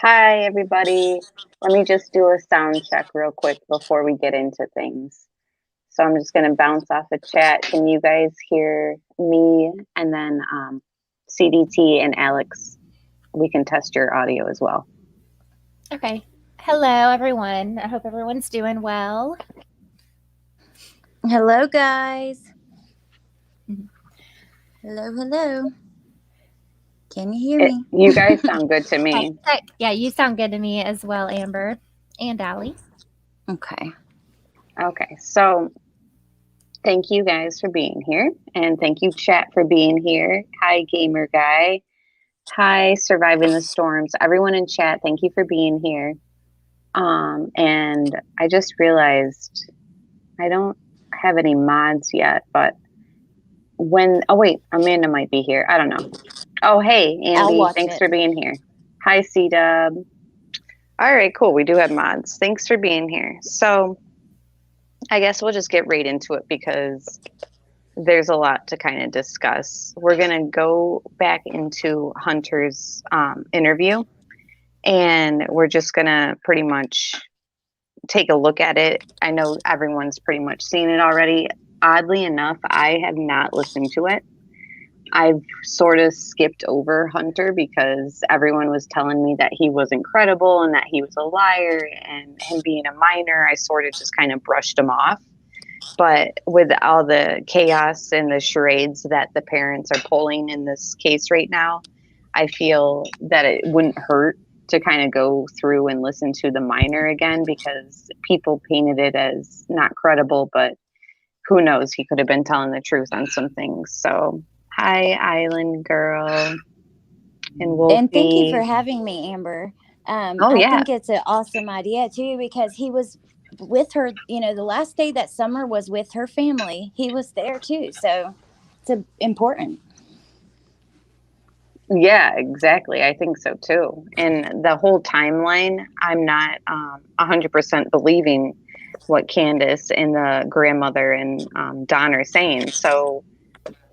Hi, everybody. Let me just do a sound check real quick before we get into things. So I'm just going to bounce off a chat. Can you guys hear me? And then CDT and Alex, we can test your audio as well. Okay. Hello, everyone. I hope everyone's doing well. Hello, guys. Hello. Can you hear me? You guys sound good to me. Yeah, you sound good to me as well, Amber and Allie. Okay. Okay, so thank you guys for being here. And thank you, chat, for being here. Hi, Gamer Guy. Hi, Surviving the Storms. Everyone in chat, thank you for being here. And I just realized I don't have any mods yet, but Amanda might be here. I don't know. Oh, hey, Andy, thanks for being here. Hi, C-Dub. All right, cool. We do have mods. Thanks for being here. So I guess we'll just get right into it because there's a lot to kind of discuss. We're going to go back into Hunter's interview, and we're just going to pretty much take a look at it. I know everyone's pretty much seen it already. Oddly enough, I have not listened to it. I've sort of skipped over Hunter because everyone was telling me that he was incredible and that he was a liar, and him being a minor, I sort of just kind of brushed him off. But with all the chaos and the charades that the parents are pulling in this case right now, I feel that it wouldn't hurt to kind of go through and listen to the minor again, because people painted it as not credible, but who knows, he could have been telling the truth on some things. So hi, Island Girl. And thank you for having me, Amber. I think it's an awesome idea too, because he was with her, the last day that Summer was with her family, he was there too. So it's important. Yeah, exactly. I think so too. And the whole timeline, I'm not 100% believing what Candace and the grandmother and Don are saying. So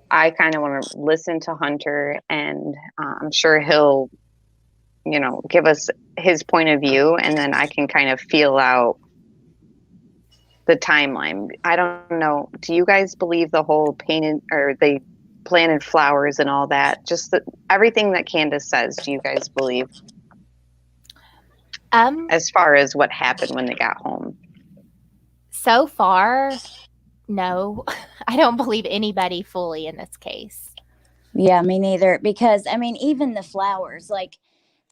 I kind of want to listen to Hunter, and I'm sure he'll, give us his point of view, and then I can kind of feel out the timeline. I don't know. Do you guys believe the whole painted, or they planted flowers and all that? Just everything that Candace says, do you guys believe? As far as what happened when they got home? So far, no. I don't believe anybody fully in this case. Yeah, me neither. Because, even the flowers, like,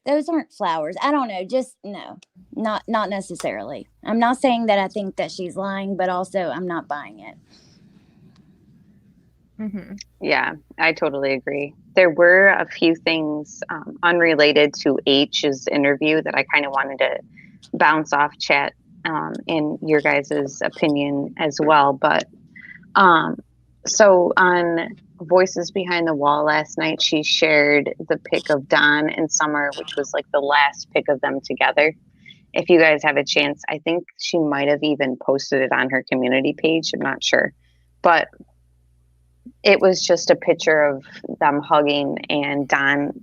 those aren't flowers. I don't know. Just, no, not necessarily. I'm not saying that I think that she's lying, but also I'm not buying it. Mm-hmm. Yeah, I totally agree. There were a few things unrelated to H's interview that I kind of wanted to bounce off chat in your guys' opinion as well. But so on Voices Behind the Wall last night, she shared the pic of Don and Summer, which was like the last pic of them together. If you guys have a chance, I think she might have even posted it on her community page. I'm not sure. But it was just a picture of them hugging, and Don,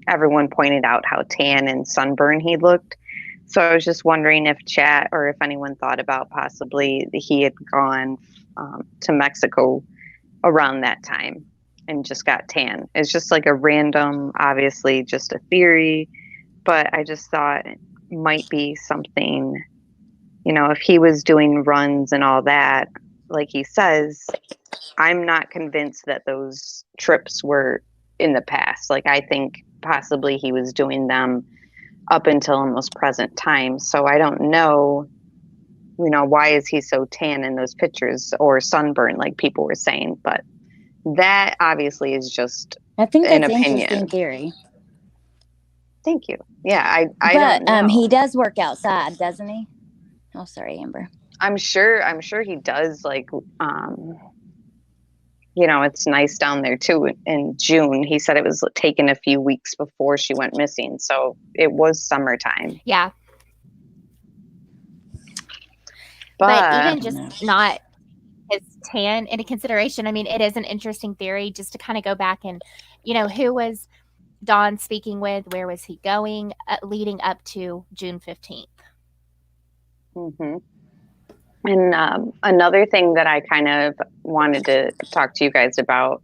everyone pointed out how tan and sunburned he looked. So I was just wondering if chat or if anyone thought about possibly he had gone to Mexico around that time and just got tan. It's just like a random, obviously just a theory, but I just thought it might be something, if he was doing runs and all that, like he says, I'm not convinced that those trips were in the past. Like, I think possibly he was doing them up until almost present time. So I don't know, why is he so tan in those pictures, or sunburn like people were saying. But that obviously is just I think that's an opinion. Interesting theory. Thank you. Yeah, I don't know. He does work outside, doesn't he? Oh, sorry, Amber. I'm sure he does. Like, it's nice down there too. In June, he said it was taken a few weeks before she went missing, so it was summertime. Yeah. But even just not his tan into consideration, it is an interesting theory just to kind of go back and, who Dawn speaking with? Where was he going leading up to June 15th? Mm-hmm. And another thing that I kind of wanted to talk to you guys about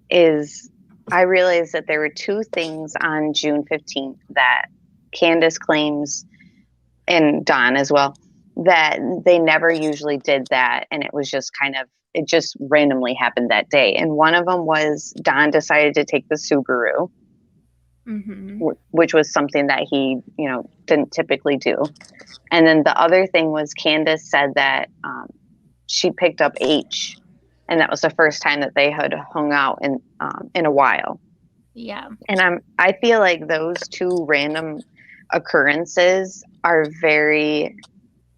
is I realized that there were two things on June 15th that Candace claims, and Dawn as well, that they never usually did that. And it was just it just randomly happened that day. And one of them was Dawn decided to take the Subaru, which was something that he, didn't typically do. And then the other thing was Candace said that she picked up H, and that was the first time that they had hung out in a while. Yeah. And I feel like those two random occurrences are very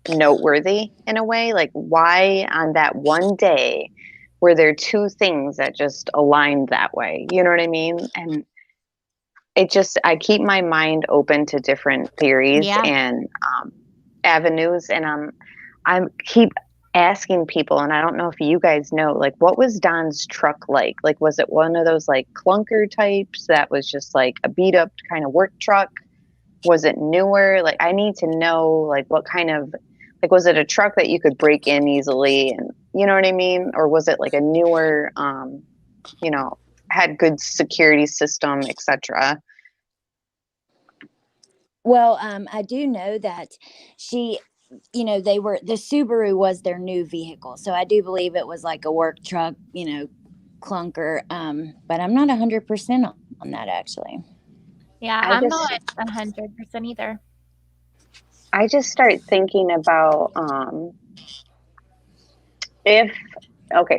noteworthy in a way. Like, why on that one day were there two things that just aligned that way? You know what I mean? And I keep my mind open to different theories and avenues, and I keep asking people, and I don't know if you guys know, like, what was Don's truck like? Like, was it one of those like clunker types that was just like a beat up kind of work truck? Was it newer? Like, I need to know, like, what kind of, like, was it a truck that you could break in easily, and you know what I mean? Or was it like a newer, had good security system, etc.? Well, I do know that the Subaru was their new vehicle. So I do believe it was like a work truck, clunker. But I'm not 100% on that, actually. Yeah, I'm not 100% either. I just start thinking about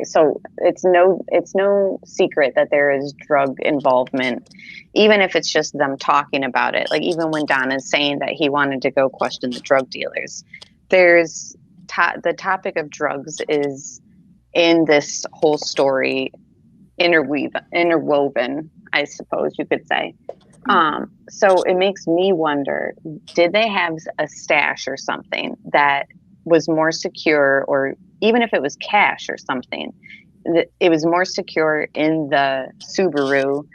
so it's no secret that there is drug involvement, even if it's just them talking about it. Like, even when Don is saying that he wanted to go question the drug dealers, there's the topic of drugs is in this whole story interwoven, I suppose you could say. So it makes me wonder, did they have a stash or something that was more secure, or even if it was cash or something, it was more secure in the Subaru?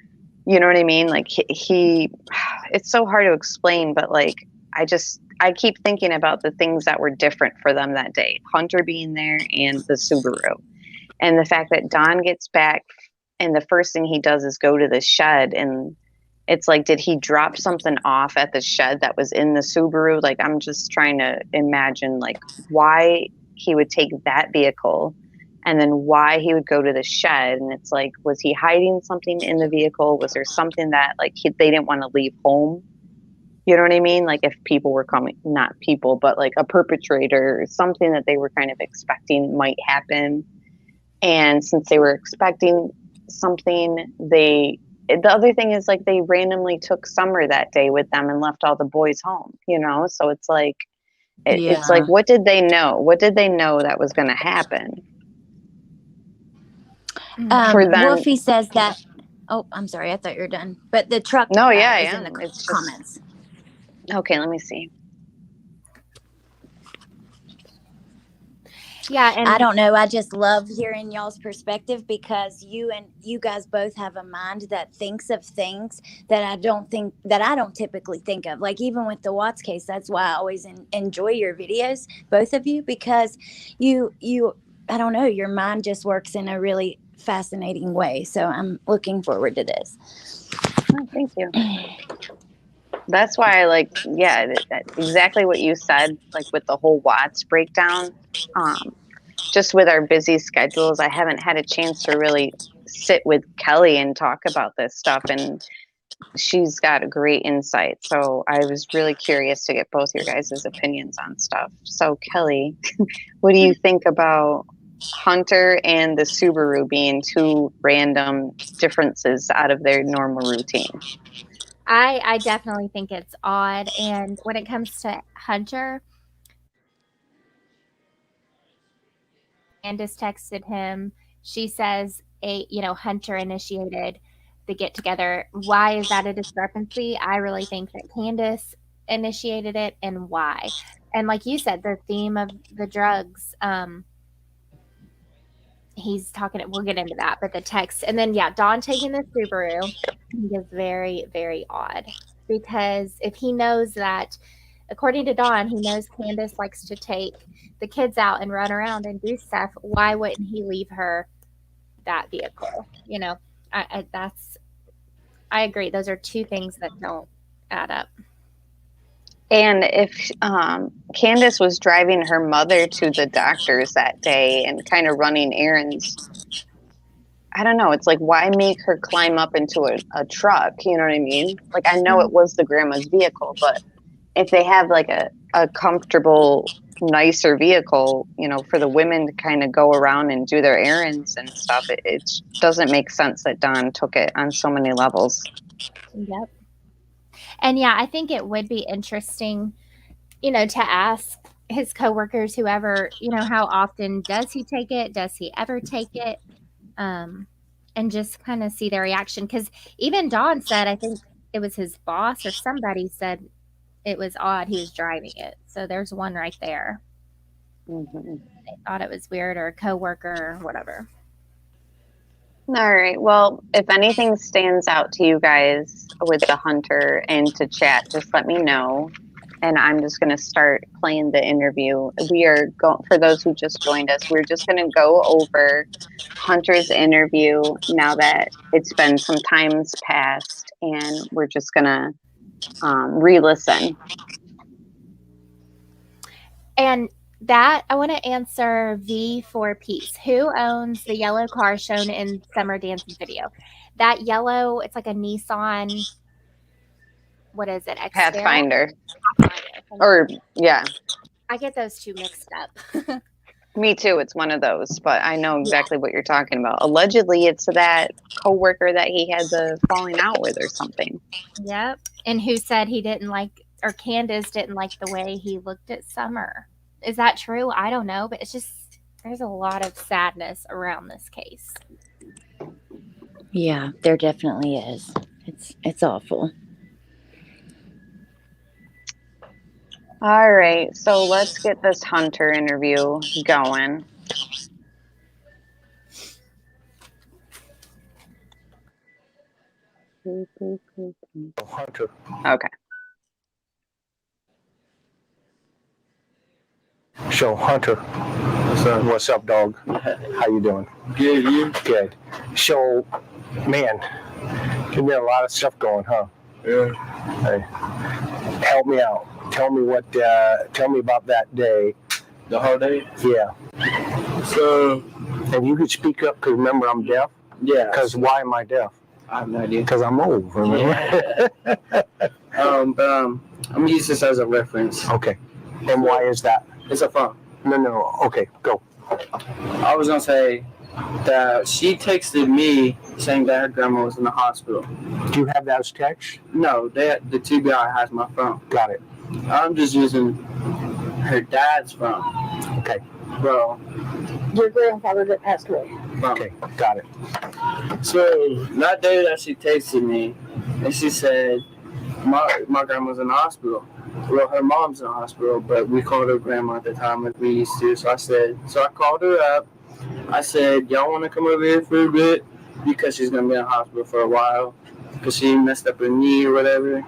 You know what I mean? Like, it's so hard to explain, but like, I keep thinking about the things that were different for them that day. Hunter being there and the Subaru. And the fact that Don gets back and the first thing he does is go to the shed, and it's like, did he drop something off at the shed that was in the Subaru? Like, I'm just trying to imagine, like, why he would take that vehicle and then why he would go to the shed. And it's like, was he hiding something in the vehicle? Was there something that, like, they didn't want to leave home? You know what I mean? Like, if people were coming, not people, but like a perpetrator or something that they were kind of expecting might happen. And since they were expecting something, the other thing is, like, they randomly took Summer that day with them and left all the boys home, so it's like, it's like, what did they know? What did they know that was going to happen? For them? Wolfie says that, oh, I'm sorry, I thought you were done, but the truck is in the comments. Okay, let me see. Yeah, and I don't know. I just love hearing y'all's perspective, because you guys both have a mind that thinks of things that I don't typically think of. Like, even with the Watts case, that's why I always enjoy your videos, both of you, because you I don't know, your mind just works in a really fascinating way. So I'm looking forward to this. Oh, thank you. That's why I like, exactly what you said, like with the whole Watts breakdown. Just with our busy schedules, I haven't had a chance to really sit with Kelly and talk about this stuff, and she's got a great insight. So I was really curious to get both your guys' opinions on stuff. So Kelly, what do you think about Hunter and the Subaru being two random differences out of their normal routine? I definitely think it's odd. And when it comes to Hunter, Candace texted him. She says, Hunter initiated the get together. Why is that a discrepancy? I really think that Candace initiated it, and why. And like you said, the theme of the drugs, he's talking, we'll get into that, but the text, and then Don taking the Subaru is very, very odd, because if he knows that, according to Don, he knows Candace likes to take the kids out and run around and do stuff, why wouldn't he leave her that vehicle? I agree, those are two things that don't add up. And if Candace was driving her mother to the doctor's that day and kind of running errands, I don't know. It's like, why make her climb up into a truck? You know what I mean? Like, I know it was the grandma's vehicle, but if they have like a comfortable, nicer vehicle, for the women to kind of go around and do their errands and stuff, it doesn't make sense that Don took it on so many levels. Yep. And I think it would be interesting, to ask his coworkers, whoever, how often does he take it? Does he ever take it? And just kind of see their reaction. Because even Don said, I think it was his boss or somebody said it was odd he was driving it. So there's one right there. Mm-hmm. They thought it was weird, or a coworker or whatever. All right. Well, if anything stands out to you guys with the hunter and to chat, just let me know. And I'm just going to start playing the interview. We are going, for those who just joined us, we're just going to go over Hunter's interview now that it's been some times past, and we're just going to re-listen. And that, I want to answer V for Peace. Who owns the yellow car shown in Summer Dance's video? That yellow, it's like a Nissan, what is it? Pathfinder. Or, yeah. I get those two mixed up. Me too. It's one of those, but I know exactly what you're talking about. Allegedly, it's that coworker that he had the falling out with or something. Yep. And who said he didn't like, or Candace didn't like the way he looked at Summer. Is that true? I don't know, but it's just, there's a lot of sadness around this case. Yeah, there definitely is. It's awful. All right, so let's get this Hunter interview going. Hunter. Okay. So, Hunter, what's up, dog? How you doing? Good, you? Good. So, man, there's been a lot of stuff going, huh? Yeah. Hey, help me out. Tell me about that day. The whole day? Yeah. So, and you could speak up, because remember, I'm deaf. Yeah. Because why am I deaf? I have no idea. Because I'm old, remember? Yeah. I'm gonna use this as a reference. Okay. And why is that? It's a phone. No. Okay, go. I was gonna say that she texted me saying that her grandma was in the hospital. Do you have those texts? No, the TBI has my phone. Got it. I'm just using her dad's phone. Okay. Bro. Your grandfather that passed away. Okay, got it. So that day that she texted me, and she said, my grandma's in the hospital. Well, her mom's in the hospital, but we called her grandma at the time like we used to. So I called her up. I said, y'all want to come over here for a bit? Because she's going to be in the hospital for a while. Because she messed up her knee or whatever.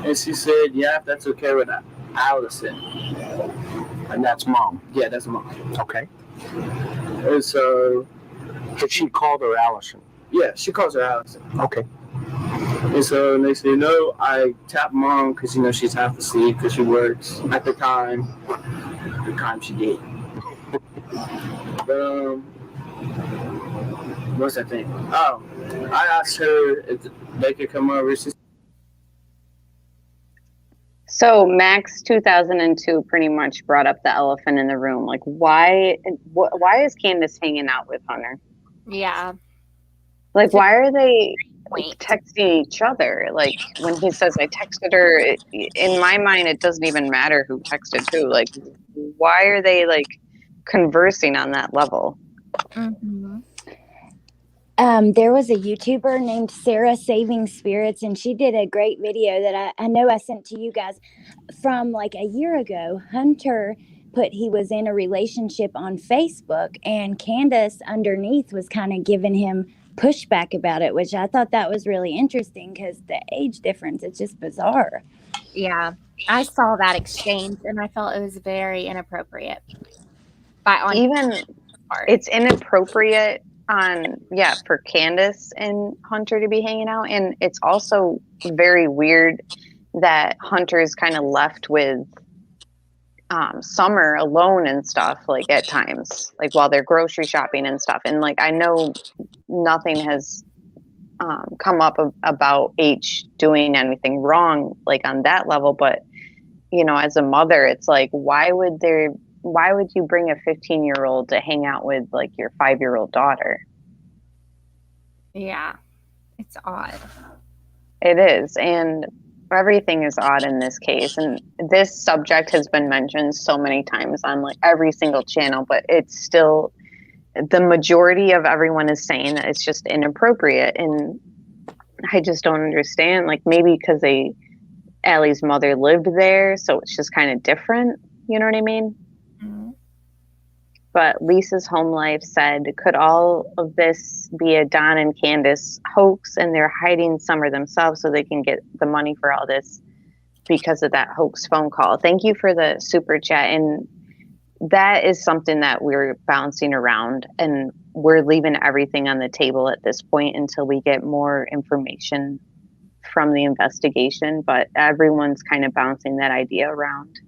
And she said, yeah, if that's okay with Allison. And that's mom? Yeah, that's mom. Okay. And so... But she called her Allison? Yeah, she calls her Allison. Okay. And so next thing you know, I tapped mom because, she's half asleep because she works at the time she did. But, what's that thing? Oh, I asked her if they could come over. So Max 2002 pretty much brought up the elephant in the room. Like, why is Candace hanging out with Hunter? Yeah. Like, why are they texting each other? Like, when he says, I texted her, in my mind, it doesn't even matter who texted who. Like, why are they, like, conversing on that level? Mm-hmm. There was a YouTuber named Sarah Saving Spirits, and she did a great video that I know I sent to you guys from like a year ago. Hunter put he was in a relationship on Facebook, and Candace underneath was kind of giving him pushback about it, which I thought that was really interesting because the age difference, it's just bizarre. Yeah, I saw that exchange and I felt it was very inappropriate. It's inappropriate for Candace and Hunter to be hanging out, and it's also very weird that Hunter is kind of left with Summer alone and stuff, like at times, like while they're grocery shopping and stuff. And like I know nothing has come up about H doing anything wrong, like on that level, but as a mother, it's like why would you bring a 15-year-old to hang out with like your 5-year-old daughter? Yeah, it's odd. It is, and everything is odd in this case, and this subject has been mentioned so many times on like every single channel, but it's still, the majority of everyone is saying that it's just inappropriate, and I just don't understand. Like maybe because Allie's mother lived there, so it's just kind of different, you know what I mean? Mm-hmm. But Lisa's home life said, could all of this be a Don and Candace hoax, and they're hiding Summer themselves so they can get the money for all this because of that hoax phone call? Thank you for the super chat. And that is something that we're bouncing around, and we're leaving everything on the table at this point until we get more information from the investigation. But everyone's kind of bouncing that idea around.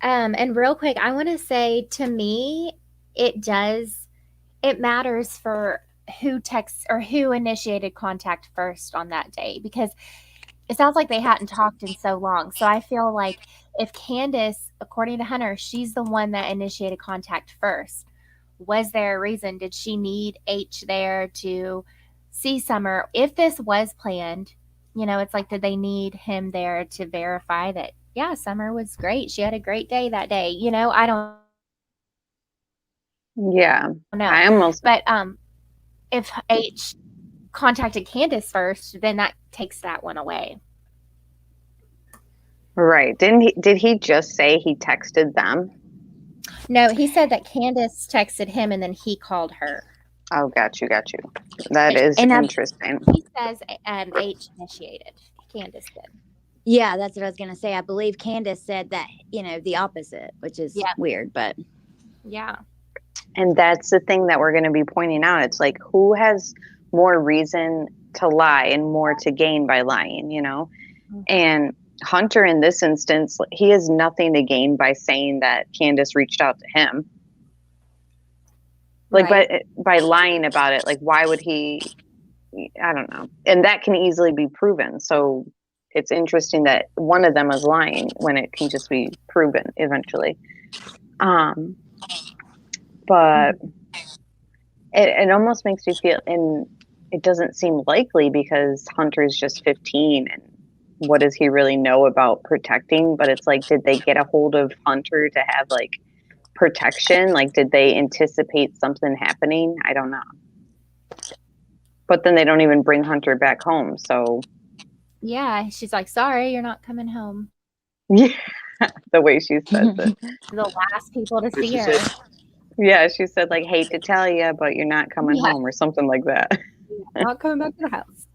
And real quick, I want to say, to me, it matters for who texts or who initiated contact first on that day, because it sounds like they hadn't talked in so long. So I feel like if Candace, according to Hunter, she's the one that initiated contact first, was there a reason? Did she need H there to see Summer? If this was planned, it's like, did they need him there to verify that, yeah, Summer was great, she had a great day that day? I don't know. But if H contacted Candace first, then that takes that one away. Right. Did he just say he texted them? No, he said that Candace texted him and then he called her. Oh, got you. That is interesting. He says H initiated. Candace did. Yeah, that's what I was going to say. I believe Candace said that, the opposite, which is weird, but. Yeah. And that's the thing that we're going to be pointing out. It's like, who has more reason to lie and more to gain by lying, Mm-hmm. And Hunter, in this instance, he has nothing to gain by saying that Candace reached out to him. Like, right. But by lying about it, like, why would he? I don't know. And that can easily be proven. So it's interesting that one of them is lying when it can just be proven eventually. But it almost makes me feel, and it doesn't seem likely because Hunter's just 15, and what does he really know about protecting? But it's like, did they get a hold of Hunter to have like protection? Like, did they anticipate something happening? I don't know. But then they don't even bring Hunter back home, so. Yeah, she's like, sorry, you're not coming home. Yeah, the way she says it. The last people to see her. Yeah, she said, like, hate to tell you, but you're not coming home, or something like that. Not coming back to the house.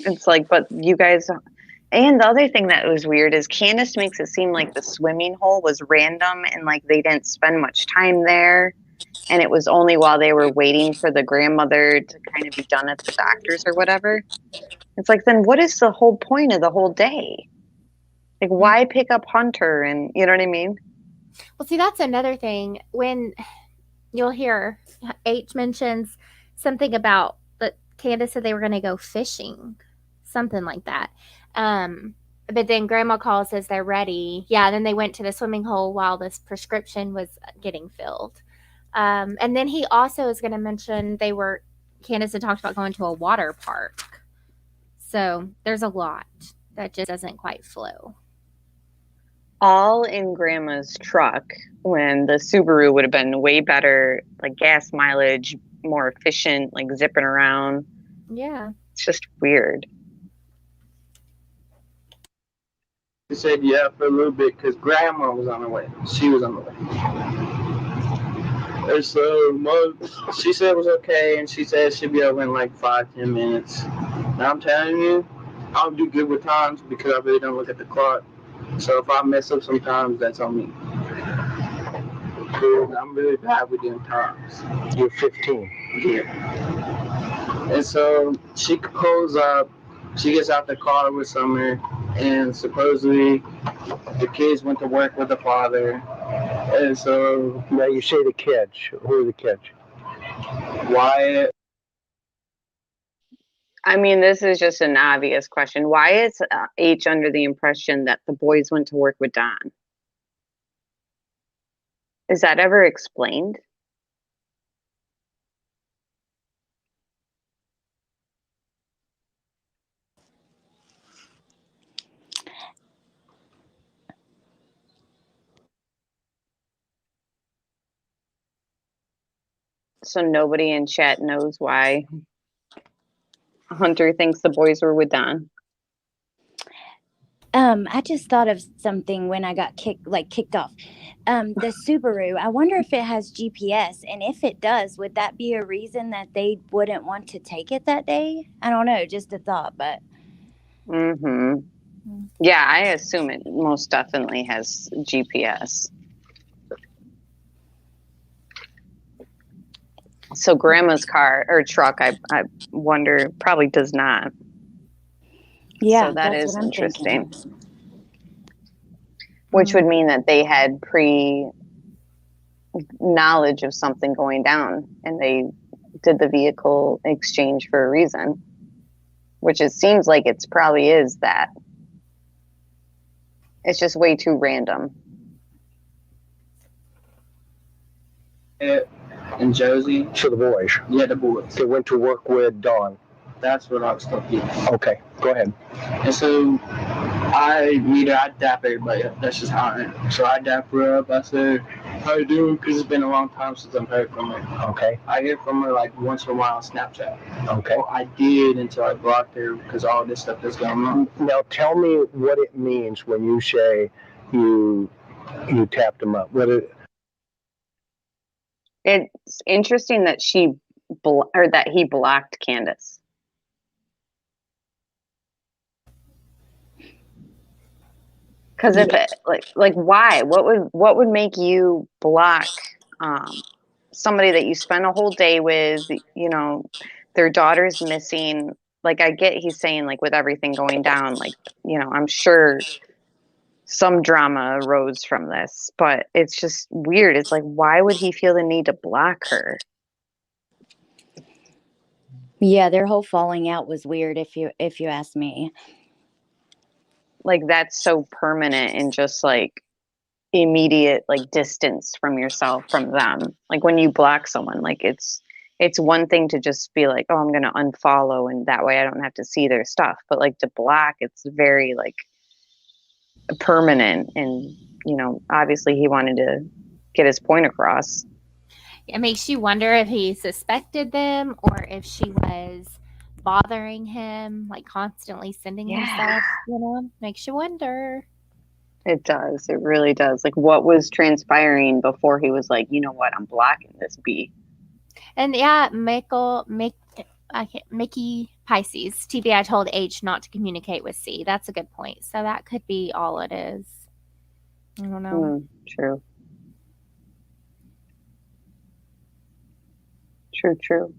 It's like, but you guys. And the other thing that was weird is Candace makes it seem like the swimming hole was random and like they didn't spend much time there. And it was only while they were waiting for the grandmother to kind of be done at the doctor's or whatever. It's like, then what is the whole point of the whole day? Like, why pick up Hunter? And you know what I mean? Well, see, that's another thing. When you'll hear H mentions something about that Candace said they were going to go fishing, something like that. But then Grandma calls, says they're ready. Yeah, then they went to the swimming hole while this prescription was getting filled. And then he also is going to mention Candace had talked about going to a water park. So there's a lot that just doesn't quite flow. All in Grandma's truck, when the Subaru would have been way better, like gas mileage, more efficient, like zipping around. Yeah. It's just weird. She said yeah for a little bit because grandma was on her way. She was on the way. And so she said it was okay, and she said she'd be over in like 5-10 minutes. Now I'm telling you, I don't do good with times because I really don't look at the clock. So if I mess up sometimes, that's on me. I'm really bad with doing times. You're 15. Yeah. And so she pulls up, she gets out the car with Summer, and supposedly the kids went to work with the father. And so now you say the kids. Who are the kids? Wyatt. I mean, this is just an obvious question. Why is H under the impression that the boys went to work with Don? Is that ever explained? So nobody in chat knows why Hunter thinks the boys were with Don. I just thought of something when I got kicked off. The Subaru, I wonder if it has GPS, and if it does, would that be a reason that they wouldn't want to take it that day? I don't know, just a thought, but. Yeah, I assume it most definitely has GPS. So grandma's car or truck, I wonder, probably does not. Yeah, so that that's is what I'm interesting. Thinking. Which would mean that they had knowledge of something going down, and they did the vehicle exchange for a reason. Which it seems like it probably is that. It's just way too random. And Josie. So the boys. Yeah, the boys. They went to work with Dawn. That's what I was talking about. Okay, go ahead. And so I meet her, I dap everybody up. That's just how I am. So I dap her up. I said, how you doing? Because it's been a long time since I've heard from her. Okay. I hear from her like once in a while on Snapchat. Okay. Well, I did until I blocked her because all this stuff that's going on. Now tell me what it means when you say you tapped him up. It's interesting that that he blocked Candace. Because if it like why? What would make you block somebody that you spent a whole day with? You know, their daughter's missing. Like I get he's saying like with everything going down, like you know, I'm sure some drama arose from this, but it's just weird. It's like why would he feel the need to block her? Yeah, their whole falling out was weird if you ask me. Like that's so permanent and just like immediate like distance from yourself from them. Like when you block someone, like it's one thing to just be like, oh, I'm gonna unfollow and that way I don't have to see their stuff. But like to block, it's very like permanent, and you know, obviously he wanted to get his point across. It makes you wonder if he suspected them or if she was bothering him, like constantly sending himself, you know, makes you wonder. It does. It really does. Like what was transpiring before he was like, you know what, I'm blocking this B. And yeah, Mickey Pisces. TBI told H not to communicate with C. That's a good point. So that could be all it is. I don't know. True. True.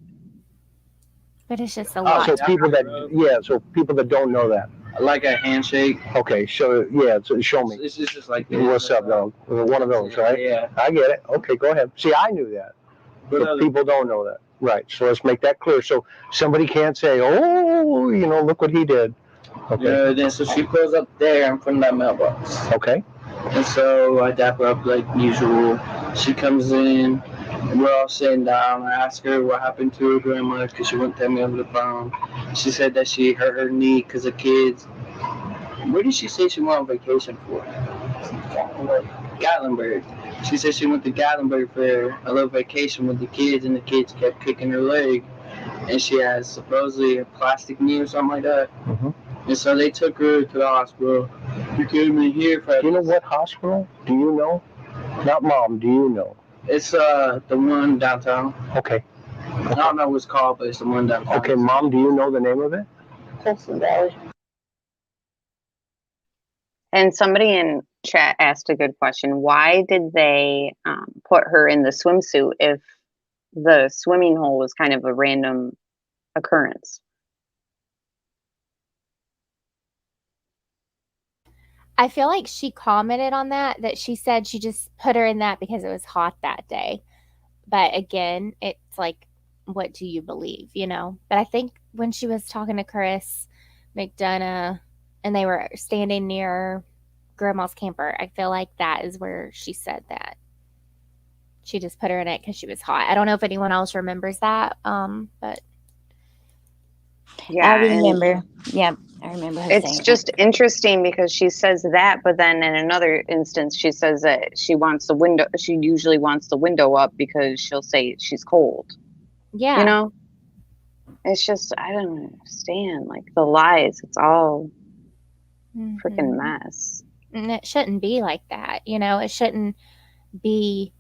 But it's just a lot. So people that don't know that. Like a handshake. Okay, so show me. It's just like this. What's up, dog? One of those, right? Yeah. I get it. Okay, go ahead. See, I knew that. But people don't know that. Right. So let's make that clear. So somebody can't say, oh, you know, look what he did. Okay. Yeah, then so she pulls up there in front of that mailbox. Okay. And so I dap her up like usual. She comes in. And we're all sitting down. I asked her what happened to her grandma because she wouldn't tell me over the phone. She said that she hurt her knee because of kids. Where did she say she went on vacation for? Gatlinburg. She said she went to Gatlinburg for a little vacation with the kids, and the kids kept kicking her leg. And she has supposedly a plastic knee or something like that. Mm-hmm. And so they took her to the hospital. You came in here for. Do you know what hospital? Do you know? Not mom. Do you know? It's the one downtown. Okay. I don't know what it's called, but it's the one downtown. Okay, mom. Do you know the name of it? Erickson Valley. And somebody in chat asked a good question. Why did they put her in the swimsuit if the swimming hole was kind of a random occurrence? I feel like she commented on that she said she just put her in that because it was hot that day. But again, it's like, what do you believe, you know? But I think when she was talking to Chris McDonough and they were standing near Grandma's camper, I feel like that is where she said that. She just put her in it because she was hot. I don't know if anyone else remembers that, but yeah, I remember. Yeah, I remember her saying it's just interesting because she says that, but then in another instance, she says that she wants the window. She usually wants the window up because she'll say she's cold. Yeah, you know, it's just I don't understand. Like the lies, it's all freaking mess. And it shouldn't be like that. You know, it shouldn't be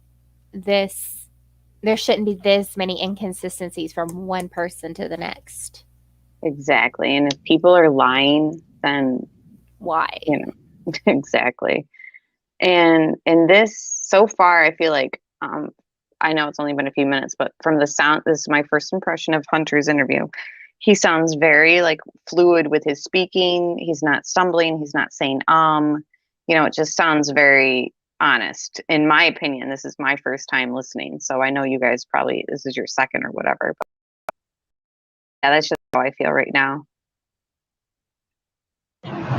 this. There shouldn't be this many inconsistencies from one person to the next. Exactly. And if people are lying, then why? You know, exactly. And in this, so far, I feel like, I know it's only been a few minutes, but from the sound, this is my first impression of Hunter's interview. He sounds very like fluid with his speaking. He's not stumbling. He's not saying, you know, it just sounds very honest. In my opinion, this is my first time listening. So I know you guys probably, this is your second or whatever. But yeah, that's just how I feel right now.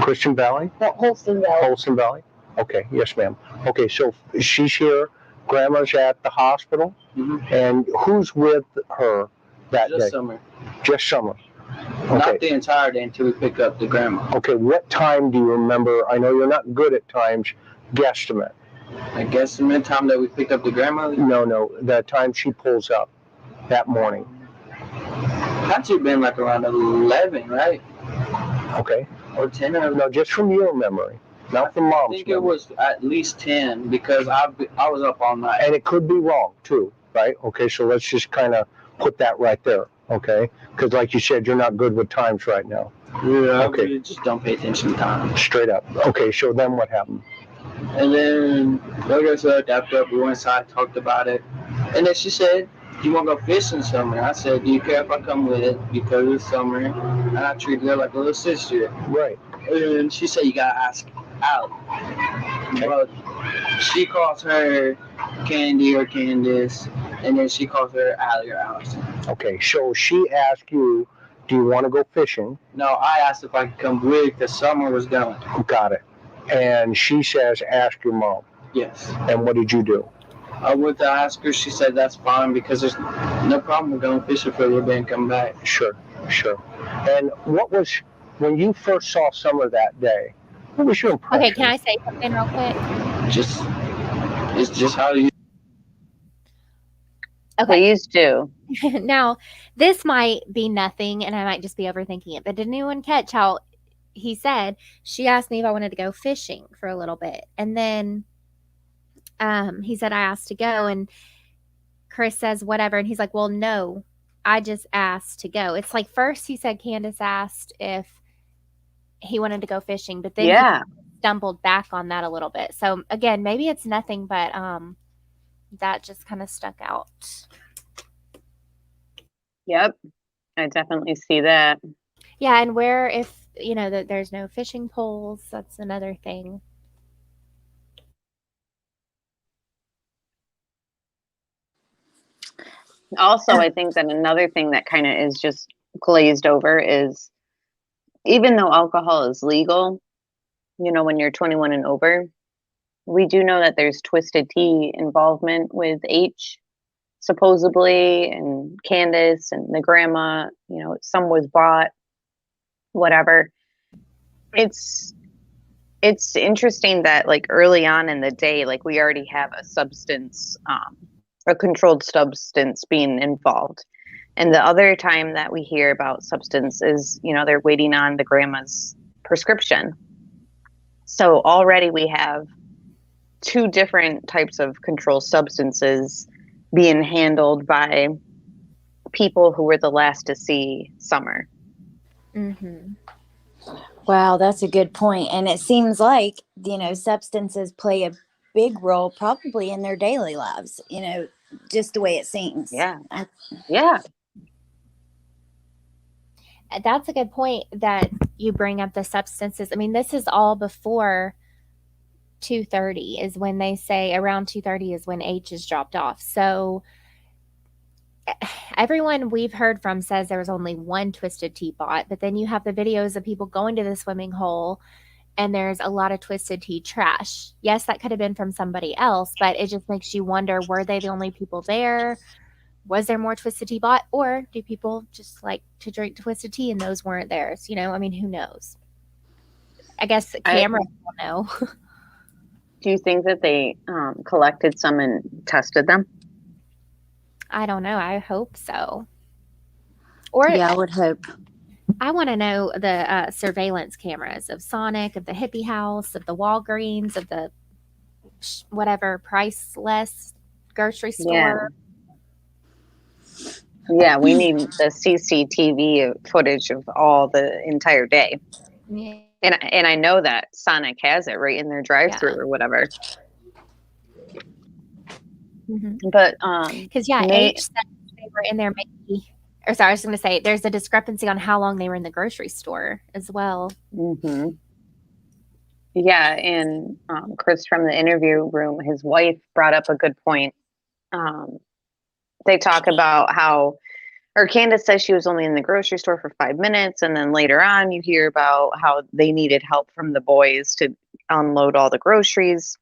Christian Valley? Holston Valley. Holston Valley? Okay, yes, ma'am. Okay, so she's here. Grandma's at the hospital. Mm-hmm. And who's with her that Just day? Summer. Just Summer. Okay. Not the entire day until we pick up the grandma. Okay, what time do you remember? I know you're not good at times. Guesstimate. I guesstimate time that we picked up the grandma? No, the time she pulls up that morning. Had to have been like around 11, right? Okay. Or 10 or no, just from your memory, not from mom's. I think memory. It was at least 10 because I was up all night. And it could be wrong too, right? Okay, so let's just kind of put that right there, okay? Because like you said, you're not good with times right now. Yeah, okay. I really just don't pay attention to time. Straight up. Okay, so then what happened? And then, like I said, after we went inside, talked about it. And then she said, do you want to go fishing summer? I said, do you care if I come with it? Because it's summer. And I treated her like a little sister. Right. And she said, you got to ask Allie. Okay. But she calls her Candy or Candace. And then she calls her Allie or Allison. Okay, so she asked you, do you want to go fishing? No, I asked if I could come with because summer was going. Got it. And she says, ask your mom. Yes. And what did you do? I went to ask her. She said that's fine because there's no problem with going fishing for a little bit and come back. Sure. And what was, when you first saw Summer that day, what was your impression? Okay, can I say something real quick? It's just how you. Okay. Please do. Now, this might be nothing and I might just be overthinking it, but did anyone catch how he said, she asked me if I wanted to go fishing for a little bit. And then he said, I asked to go. And Chris says, whatever. And he's like, well, no, I just asked to go. It's like first he said Candace asked if he wanted to go fishing, but then he stumbled back on that a little bit. So again, maybe it's nothing, but that just kind of stuck out. Yep. I definitely see that. Yeah. And where, if, you know, that there's no fishing poles, that's another thing. Also, I think that another thing that kind of is just glazed over is even though alcohol is legal, you know, when you're 21 and over, we do know that there's Twisted Tea involvement with H, supposedly, and Candace and the grandma, you know, some was bought, whatever. It's interesting that like early on in the day, like we already have a substance, a controlled substance being involved. And the other time that we hear about substance is, they're waiting on the grandma's prescription. So already we have two different types of controlled substances being handled by people who were the last to see Summer. Mm-hmm. Wow, that's a good point. And it seems like, substances play a big role probably in their daily lives, just the way it seems. Yeah. Yeah. That's a good point that you bring up the substances. I mean, this is all before 2:30 is when they say around 2:30 is when H is dropped off. So everyone we've heard from says there was only one Twisted Tea bought, but then you have the videos of people going to the swimming hole and there's a lot of Twisted Tea trash. Yes, that could have been from somebody else, but it just makes you wonder, were they the only people there? Was there more Twisted Tea bought? Or do people just like to drink Twisted Tea and those weren't theirs? I mean, who knows? I guess the camera will know. Do you think that they collected some and tested them? I don't know. I hope so. Or yeah, I would hope. I want to know the surveillance cameras of Sonic, of the Hippie House, of the Walgreens, of the whatever priceless grocery store. Yeah, we need the CCTV footage of all the entire day. Yeah. And I know that Sonic has it right in their drive-through or whatever. Mm-hmm. But because H said they were in there maybe. Or sorry, I was going to say there's a discrepancy on how long they were in the grocery store as well. Mm-hmm. Yeah, and Chris from the interview room, his wife brought up a good point. They talk about how, or Candace says she was only in the grocery store for 5 minutes, and then later on you hear about how they needed help from the boys to unload all the groceries.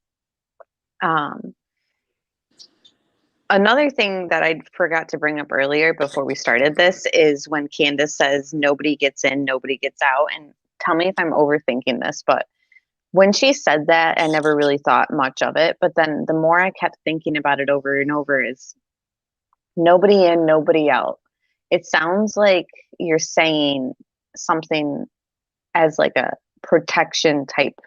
Another thing that I forgot to bring up earlier before we started this is when Candace says nobody gets in, nobody gets out. And tell me if I'm overthinking this, but when she said that, I never really thought much of it. But then the more I kept thinking about it over and over is nobody in, nobody out. It sounds like you're saying something as like a protection type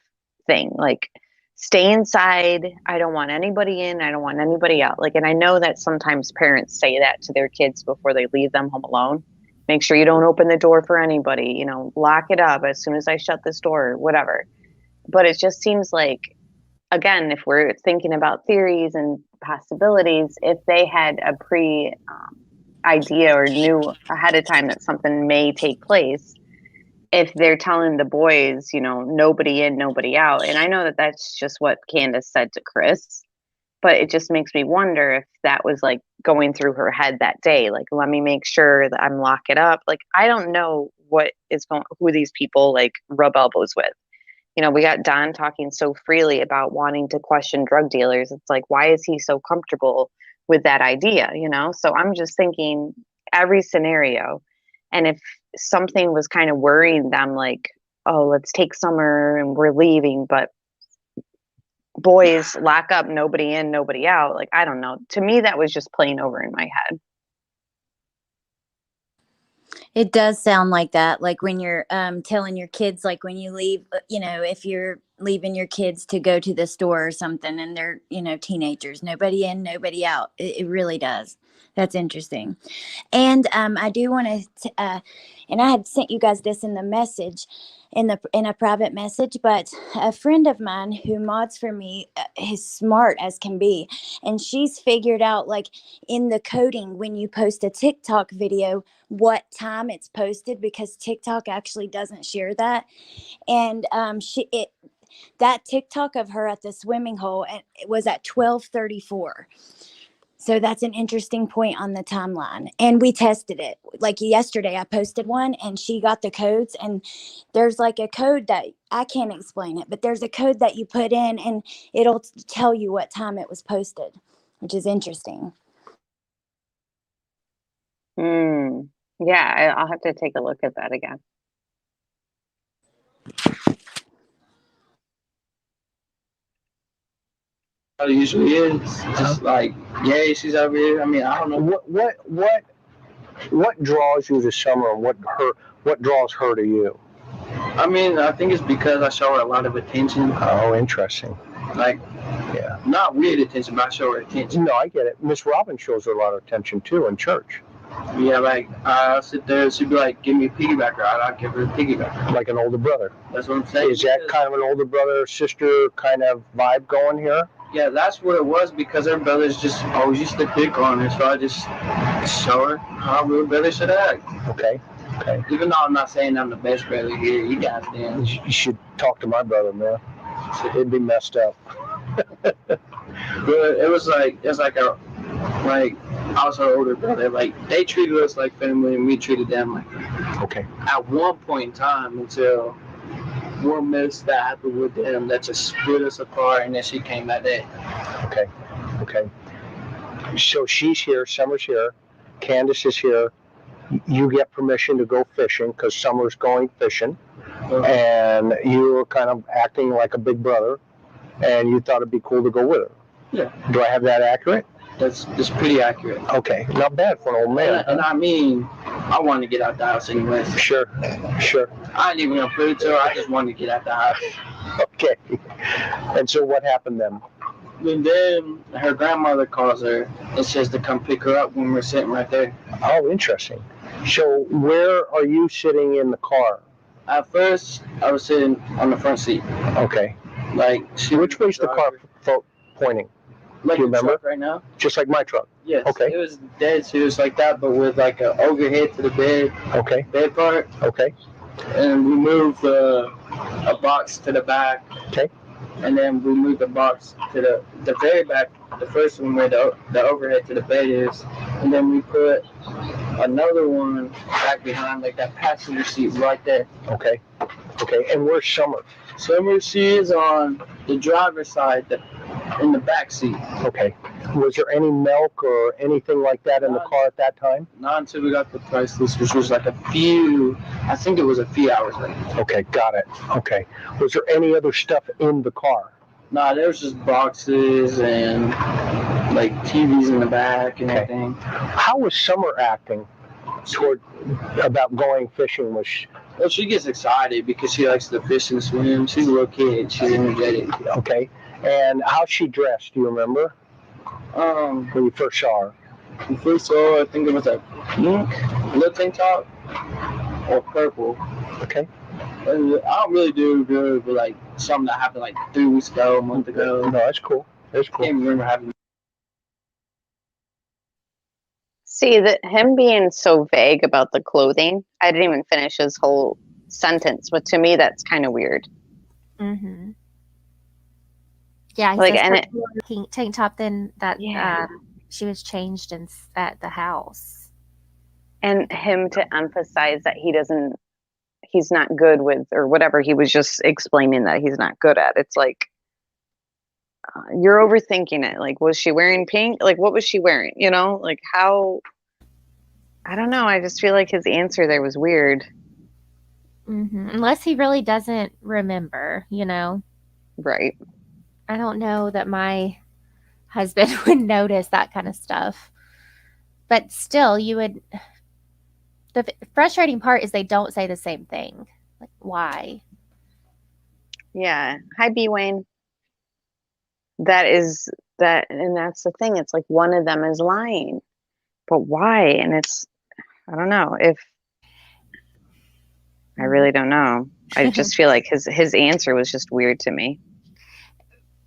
thing, like stay inside. I don't want anybody in. I don't want anybody out. Like, and I know that sometimes parents say that to their kids before they leave them home alone. Make sure you don't open the door for anybody, lock it up as soon as I shut this door, whatever. But it just seems like, again, if we're thinking about theories and possibilities, if they had a idea or knew ahead of time that something may take place, if they're telling the boys, nobody in, nobody out. And I know that that's just what Candace said to Chris, but it just makes me wonder if that was like going through her head that day. Like, let me make sure that I'm lock it up. Like, I don't know who these people like rub elbows with. We got Don talking so freely about wanting to question drug dealers. It's like, why is he so comfortable with that idea? So I'm just thinking every scenario. And if something was kind of worrying them, like, oh, let's take Summer and we're leaving, but boys lock up, nobody in, nobody out. Like, I don't know. To me, that was just playing over in my head. It does sound like that. Like when you're telling your kids, like when you leave, if you're leaving your kids to go to the store or something and they're, teenagers, nobody in, nobody out. It really does. That's interesting. And I do want to, and I had sent you guys this in the message, in a private message, but a friend of mine who mods for me is smart as can be. And she's figured out, like in the coding, when you post a TikTok video, what time it's posted, because TikTok actually doesn't share that. And that TikTok of her at the swimming hole, and it was at 12:34. So that's an interesting point on the timeline. And we tested it. Like yesterday, I posted one and she got the codes. And there's like a code that I can't explain it, but there's a code that you put in and it'll tell you what time it was posted, which is interesting. Yeah, I'll have to take a look at that again. It usually is just like, yay, she's over here. I mean, I don't know what What draws you to Summer, and what draws her to you? I mean, I think it's because I show her a lot of attention. Oh, interesting. Like, yeah, not weird attention, but I show her attention. No, I get it. Miss Robin shows her a lot of attention too in church. Yeah, like I'll sit there and she'd be like, "Give me a piggybacker." I'll give her a piggybacker. Like an older brother. That's what I'm saying. Is that kind of an older brother sister kind of vibe going here? Yeah, that's what it was because her brothers just always used to pick on her, so I just show her how real brothers should act. Okay. Okay. Even though I'm not saying I'm the best brother here, you guys damn. You should talk to my brother, man. It'd be messed up. But it was like I was her older brother. Like they treated us like family, and we treated them like family. Okay. At one point in time, until one mess that happened with them that just split us apart, and then she came that day. Okay. Okay. So she's here. Summer's here. Candace is here. You get permission to go fishing because Summer's going fishing, and you were kind of acting like a big brother, and you thought it'd be cool to go with her. Yeah. Do I have that accurate? That's pretty accurate. Okay, not bad for an old man. And I mean, I wanted to get out the house anyways. Sure, sure. I didn't even gonna put it to her. I just wanted to get out the house. Okay. And so what happened then? And then her grandmother calls her and says to come pick her up when we're sitting right there. Oh, interesting. So where are you sitting in the car? At first, I was sitting on the front seat. Okay. Like which way's the car pointing? Like do you remember? Truck right now? Just like my truck? Yes. Okay. It was dead serious like that, but with like an overhead to the bed. Okay. Bed part. Okay. And we moved a box to the back. Okay. And then we moved the box to the very back, the first one where the overhead to the bed is. And then we put another one back behind, like that passenger seat right there. Okay. Okay. And where's Summer? Summer, she is on the driver's side, in the back seat. Okay. Was there any milk or anything like that in the car at that time? Not until we got the price list, which was like I think it was a few hours later. Okay, got it. Okay. Was there any other stuff in the car? Nah, there was just boxes and like TVs in the back and everything. How was Summer acting about going fishing? Well, she gets excited because she likes to fish and swim. She's a little kid. She's energetic. Okay. And how's she dressed? Do you remember? When you first saw her? When we first saw her, I think it was a pink little tank top or purple. Okay. And I don't really do good with like something that happened like 3 weeks ago, a month ago. No, that's cool. That's cool. I can't remember having. See, him being so vague about the clothing, I didn't even finish his whole sentence, but to me, that's kind of weird. Mm-hmm. Yeah, he like, says and pink tank top. Then that she was changed at the house, and him to emphasize that he's not good with, or whatever he was just explaining that he's not good at. It's like you're overthinking it. Like, was she wearing pink? Like, what was she wearing? You know, like how? I don't know. I just feel like his answer there was weird. Mm-hmm. Unless he really doesn't remember, you know. Right. I don't know that my husband would notice that kind of stuff. But still, you would. The frustrating part is they don't say the same thing. Like, why? Yeah. Hi, B. Wayne. That is that, and that's the thing. It's like one of them is lying, but why? And I don't know if. I really don't know. I just feel like his answer was just weird to me.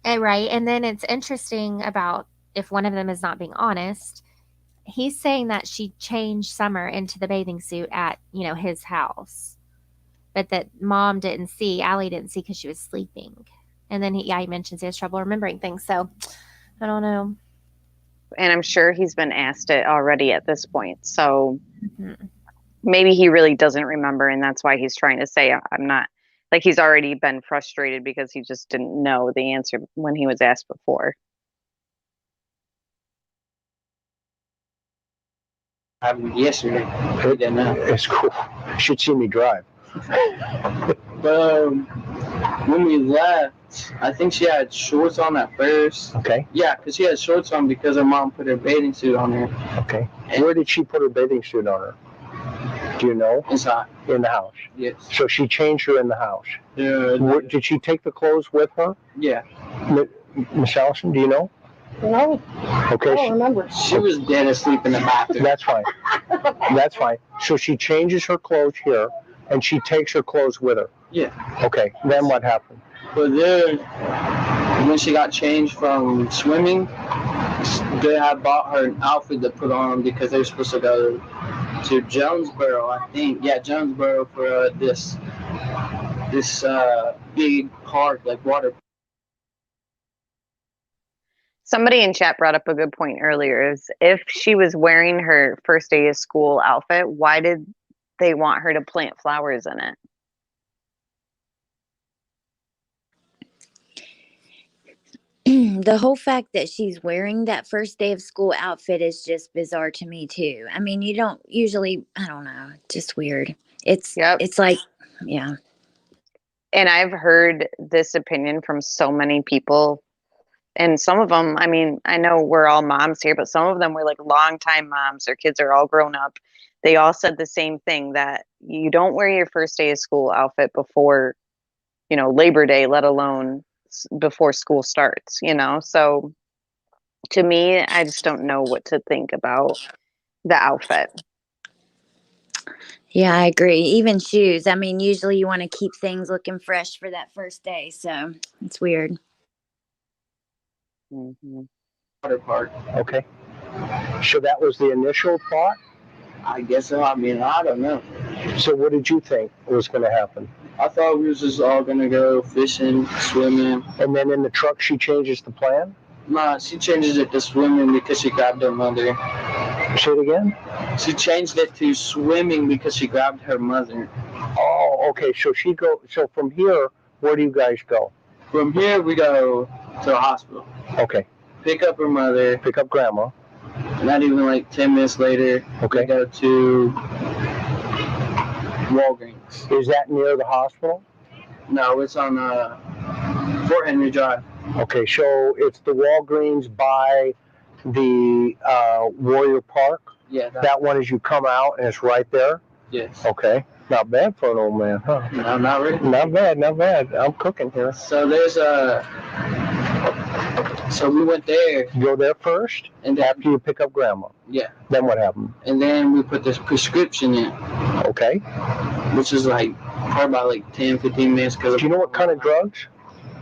Right. And then it's interesting about if one of them is not being honest. He's saying that she changed Summer into the bathing suit at, his house. But that Mom didn't see, Allie didn't see because she was sleeping. And then he mentions he has trouble remembering things. So I don't know. And I'm sure he's been asked it already at this point. So maybe he really doesn't remember. And that's why he's trying to say, I'm not. Like he's already been frustrated because he just didn't know the answer when he was asked before. Yesterday. It's cool. You should see me drive. But when we left, I think she had shorts on at first. Okay. Yeah, because she had shorts on because her mom put her bathing suit on her. Okay. And where did she put her bathing suit on her? Do you know? Inside. In the house? Yes. So she changed her in the house? Yeah. Did she take the clothes with her? Yeah. Miss Allison, do you know? No. Okay. I don't remember. She was dead asleep in the bathroom. That's fine. That's fine. So she changes her clothes here, and she takes her clothes with her? Yeah. Okay. Then what happened? But then, when she got changed from swimming, they had bought her an outfit to put on because they were supposed to go to Jonesboro, I think. Yeah, Jonesboro for this big park, like water. Somebody in chat brought up a good point earlier, is if she was wearing her first day of school outfit, why did they want her to plant flowers in it? The whole fact that she's wearing that first day of school outfit is just bizarre to me too. I mean, you don't usually, I don't know, just weird. It's like, yeah. And I've heard this opinion from so many people, and some of them, I mean, I know we're all moms here, but some of them were like longtime moms. Their kids are all grown up. They all said the same thing, that you don't wear your first day of school outfit before, Labor Day, let alone before school starts, So to me, I just don't know what to think about the outfit. Yeah, I agree. Even shoes. I mean, usually you want to keep things looking fresh for that first day. So it's weird. Mm-hmm. Water park. Okay. So that was the initial thought? I guess so. I mean, I don't know. So what did you think was going to happen? I thought we was just all going to go fishing, swimming. And then in the truck, she changes the plan? Nah, she changes it to swimming because she grabbed her mother. Say it again? She changed it to swimming because she grabbed her mother. Oh, okay. So from here, where do you guys go? From here, we go to the hospital. Okay. Pick up her mother. Pick up grandma. Not even like 10 minutes later, okay. We go to Walgreens. Is that near the hospital? No, it's on Fort Henry Drive. Okay, so it's the Walgreens by the Warrior Park? Yeah. That one as you come out and it's right there? Yes. Okay. Not bad for an old man, huh? No, not really. Not bad. I'm cooking here. So there's so we went there. You go there first? And then, after you pick up grandma? Yeah. Then what happened? And then we put this prescription in. Okay. Which is like probably about like 10, 15 minutes. Do you know what kind of drugs?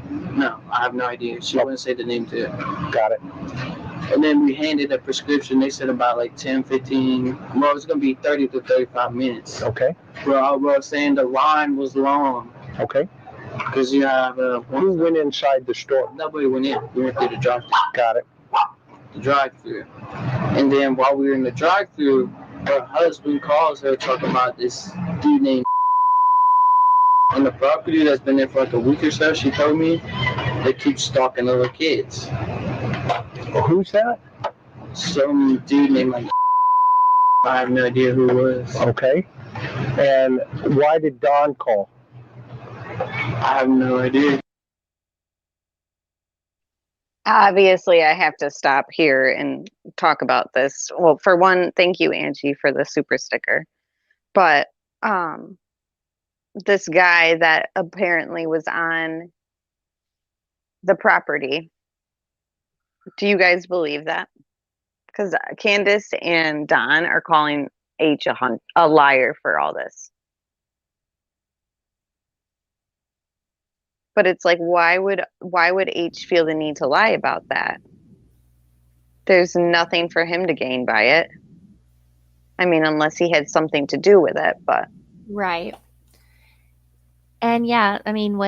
No, I have no idea. She wouldn't say the name to it. Got it. And then we handed a prescription. They said about like 10, 15. Well, it's going to be 30 to 35 minutes. Okay. Well, I was saying the line was long. Okay. Because you have who went inside the store? Nobody went in. We went through the drive-thru. Got it. The drive-thru. And then while we were in the drive-thru, her husband calls her talking about this dude named on the property that's been there for like a week or so. She told me they keep stalking little kids. Who's that? Some dude named like I have no idea who it was. Okay. And why did Don call? I have no idea. Obviously, I have to stop here and talk about this. Well, for one, thank you, Angie, for the super sticker. But this guy that apparently was on the property, do you guys believe that? Because Candace and Don are calling H a liar for all this. But it's like, why would H feel the need to lie about that? There's nothing for him to gain by it. I mean, unless he had something to do with it, but. Right. And yeah, I mean,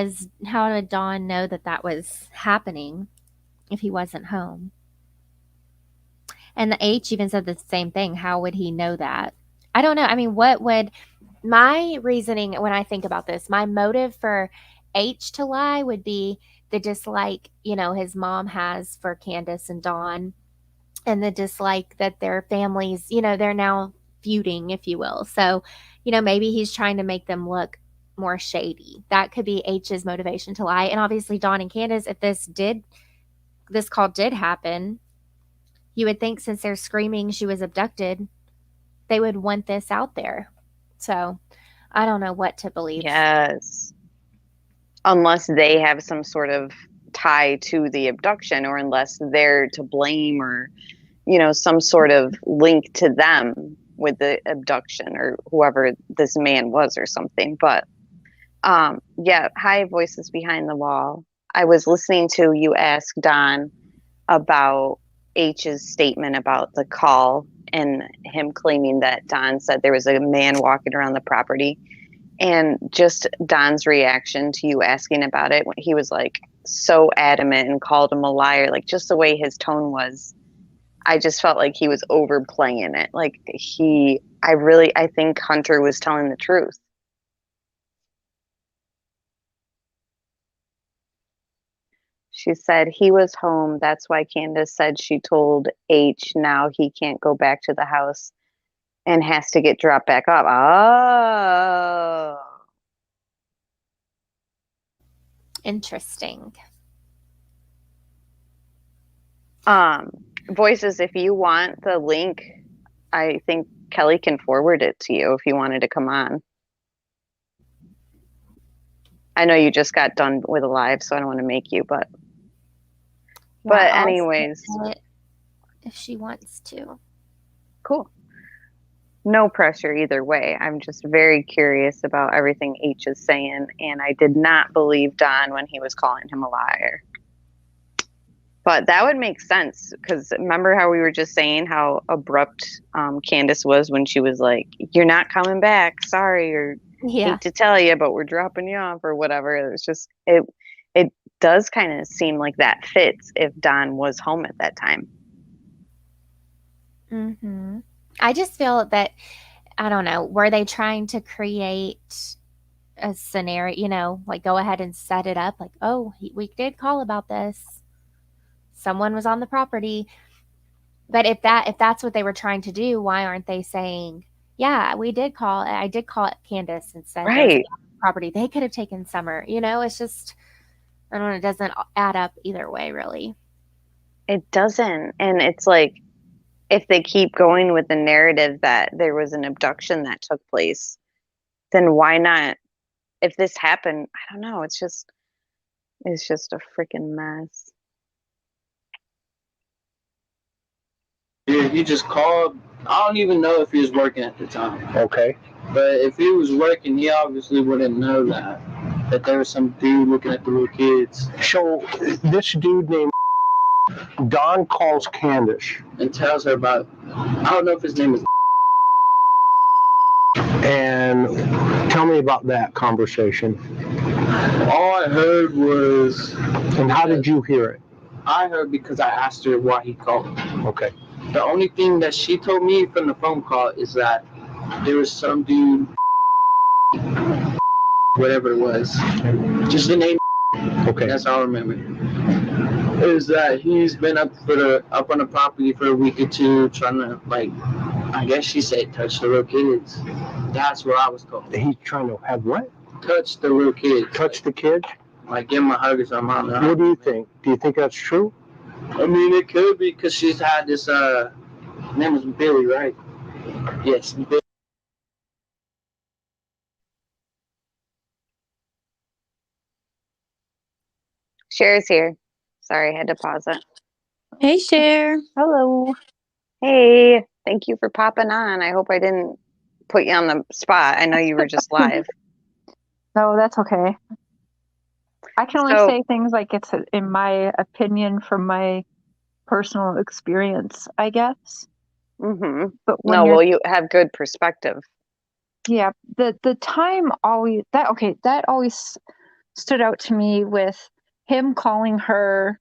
how did Don know that was happening if he wasn't home? And the H even said the same thing. How would he know that? I don't know. I mean, my reasoning when I think about this, my motive for H to lie would be the dislike, his mom has for Candace and Don, and the dislike that their families, they're now feuding, if you will. So, maybe he's trying to make them look more shady. That could be H's motivation to lie. And obviously Dawn and Candace, if this call did happen, you would think since they're screaming she was abducted, they would want this out there. So I don't know what to believe. Yes. Unless they have some sort of tie to the abduction, or unless they're to blame, or, some sort of link to them with the abduction, or whoever this man was or something. But yeah, hi, voices behind the wall. I was listening to you ask Don about H's statement about the call and him claiming that Don said there was a man walking around the property, and just Don's reaction to you asking about it when he was like so adamant and called him a liar, like just the way his tone was. I just felt like he was overplaying it. Like I think Hunter was telling the truth. She said he was home. That's why Candace said she told H now he can't go back to the house and has to get dropped back up. Oh. Interesting. Voices, if you want the link, I think Kelly can forward it to you if you wanted to come on. I know you just got done with a live, so I don't want to make you, but anyways, if she wants to. Cool. No pressure either way. I'm just very curious about everything H is saying, and I did not believe Don when he was calling him a liar. But that would make sense, because remember how we were just saying how abrupt Candace was when she was like, "You're not coming back, sorry," or "Hate to tell you, but we're dropping you off," or whatever. It was just it does kind of seem like that fits if Don was home at that time. Mm-hmm. I just feel that, I don't know, were they trying to create a scenario, like go ahead and set it up, like, oh, we did call about this. Someone was on the property. But if that's what they were trying to do, why aren't they saying, yeah, I did call Candace and said there was a property. They could have taken Summer. It's just, I don't know, it doesn't add up either way, really. It doesn't. And it's like, if they keep going with the narrative that there was an abduction that took place, then why not? If this happened, I don't know. It's just a freaking mess. Yeah, he just called. I don't even know if he was working at the time. Okay. But if he was working, he obviously wouldn't know that there was some dude looking at the little kids. So this dude named Don calls Candace and tells her about, I don't know if his name is. And tell me about that conversation. All I heard was. And how did you hear it? I heard because I asked her why he called. Okay. The only thing that she told me from the phone call is that there was some dude, whatever it was, just the name. Okay. That's all I remember. Is that he's been up on the property for a week or two, trying to, like, I guess she said, touch the little kids. That's what I was told. He's trying to have what? Touch the little kids. Touch the kids? Like, give him a hug or something. What do you think? Do you think that's true? I mean, it could be, because she's had this, name was Billy, right? Yes, Billy. Cher's here. Sorry, I had to pause it. Hey, Cher. Hello. Hey, thank you for popping on. I hope I didn't put you on the spot. I know you were just live. No, that's okay. I can only say things like it's in my opinion from my personal experience, I guess. Mm-hmm. But you have good perspective. Yeah, the time that always stood out to me with him calling her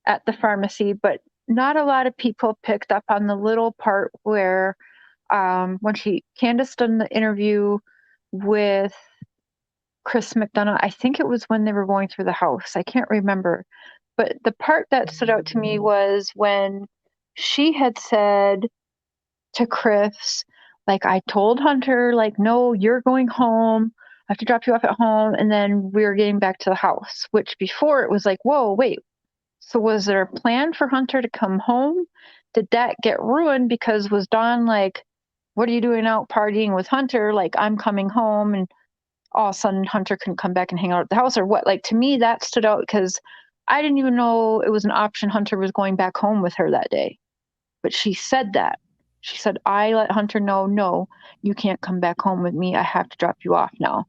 at the pharmacy, but not a lot of people picked up on the little part where when Candace done the interview with Chris McDonough, I think it was when they were going through the house. I can't remember. But the part that stood out to me was when she had said to Chris, like, I told Hunter, like, no, you're going home. have to drop you off at home. And then we were getting back to the house, which before it was like, whoa, wait. So was there a plan for Hunter to come home? Did that get ruined because was Dawn like, what are you doing out partying with Hunter? Like, I'm coming home, and all of a sudden Hunter couldn't come back and hang out at the house, or what? Like, to me, that stood out because I didn't even know it was an option Hunter was going back home with her that day. But she said that. She said, I let Hunter know, no, you can't come back home with me. I have to drop you off now.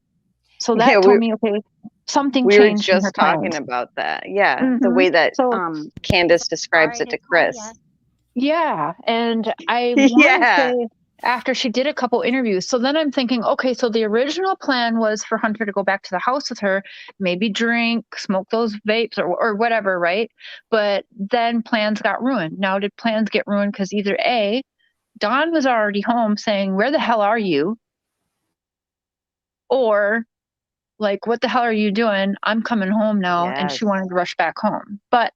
So that told me, okay, something changed in her We were just talking about that. Yeah, the way that Candace describes it to Chris. Yeah, and I want to say after she did a couple interviews. So then I'm thinking, okay, so the original plan was for Hunter to go back to the house with her, maybe drink, smoke those vapes or whatever, right? But then plans got ruined. Now, did plans get ruined because either A, Dawn was already home saying, where the hell are you? Or like, what the hell are you doing? I'm coming home now. Yes. And she wanted to rush back home. But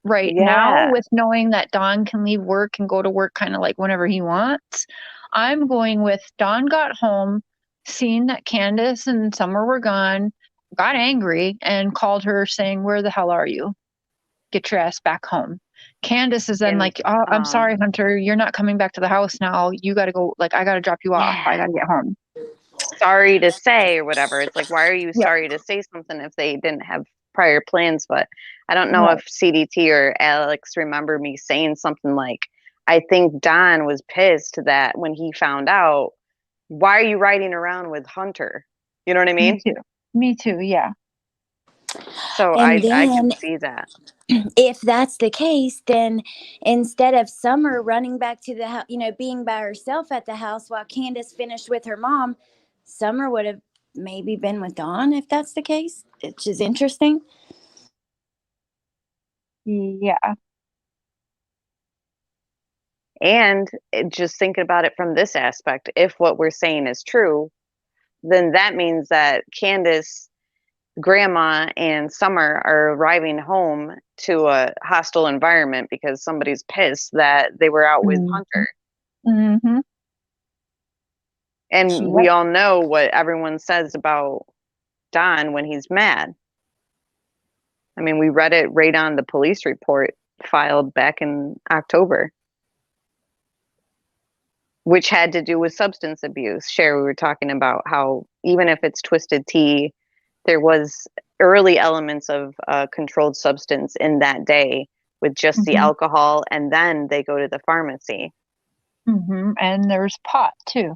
now, with knowing that Dawn can leave work and go to work kind of like whenever he wants, I'm going with Dawn got home, seen that Candace and Summer were gone, got angry, and called her saying, where the hell are you? Get your ass back home. Candace is then like, oh, I'm sorry, Hunter, you're not coming back to the house now. You got to go, like, I got to drop you off. I got to get home. Sorry to say or whatever. It's like, why are you sorry to say something if they didn't have prior plans? But I don't know if CDT or Alex remember me saying something like, I think Don was pissed that when he found out, why are you riding around with Hunter? You know what I mean? Me too, yeah. So I can see that. If that's the case, then instead of Summer running back to the house, being by herself at the house while Candace finished with her mom, Summer would have maybe been with Dawn if that's the case, which is interesting. Yeah. And just thinking about it from this aspect, if what we're saying is true, then that means that Candace, Grandma, and Summer are arriving home to a hostile environment because somebody's pissed that they were out with Hunter. Mm-hmm. And we all know what everyone says about Don when he's mad. I mean, we read it right on the police report filed back in October, which had to do with substance abuse. Cher, we were talking about how even if it's twisted tea, there was early elements of controlled substance in that day with just the alcohol, and then they go to the pharmacy. Mm-hmm. And there's pot too.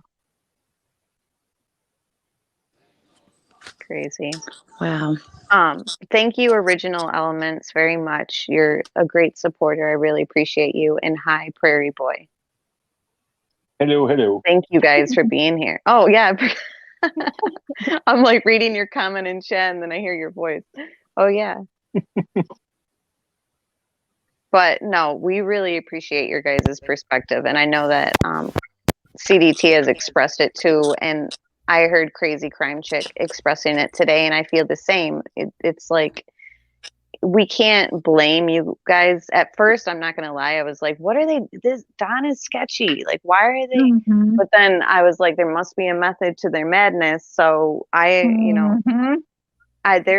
Crazy. Wow. Thank you, Original Elements, very much. You're a great supporter. I really appreciate you. And hi, Prairie Boy. Hello. Thank you guys for being here. Oh, yeah. I'm like reading your comment in chat and then I hear your voice. Oh, yeah. But no, we really appreciate your guys' perspective. And I know that CDT has expressed it too. And I heard Crazy Crime Chick expressing it today, and I feel the same. It's like, we can't blame you guys. At first, I'm not going to lie, I was like, what are they? Don is sketchy. Like, why are they? Mm-hmm. But then I was like, there must be a method to their madness. So there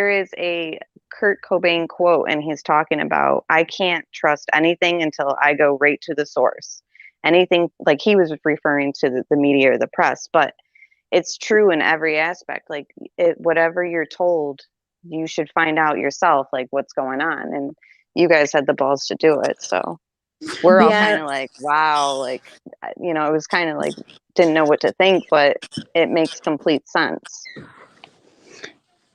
is a Kurt Cobain quote, and he's talking about, I can't trust anything until I go right to the source. Anything, like he was referring to the media or the press, but it's true in every aspect. Like whatever you're told, you should find out yourself, like what's going on. And you guys had the balls to do it. So we're all kind of like, wow, like, it was kind of like, didn't know what to think, but it makes complete sense.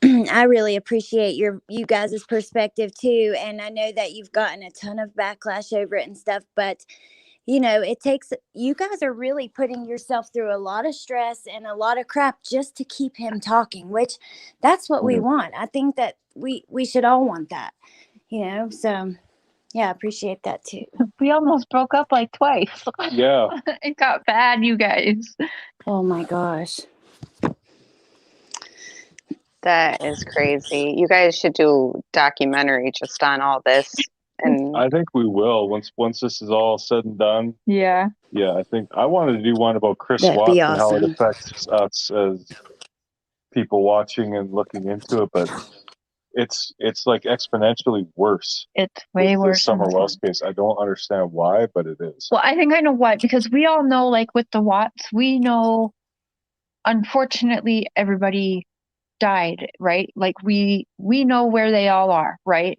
I really appreciate you guys' perspective too. And I know that you've gotten a ton of backlash over it and stuff, but it takes, you guys are really putting yourself through a lot of stress and a lot of crap just to keep him talking, which that's what we want. I think that we should all want that, so yeah, I appreciate that too. We almost broke up like twice. Yeah. It got bad, you guys. Oh my gosh. That is crazy. You guys should do a documentary just on all this. And I think we will once this is all said and done. Yeah. Yeah, I think I wanted to do one about Chris That'd Watts be and how it awesome. affects us people watching and looking into it, but it's like exponentially worse. It's way worse. The Summer Wells case. I don't understand why, but it is. Well, I think I know what, because we all know, like with the Watts, we know, unfortunately, everybody died, right? Like we know where they all are, right?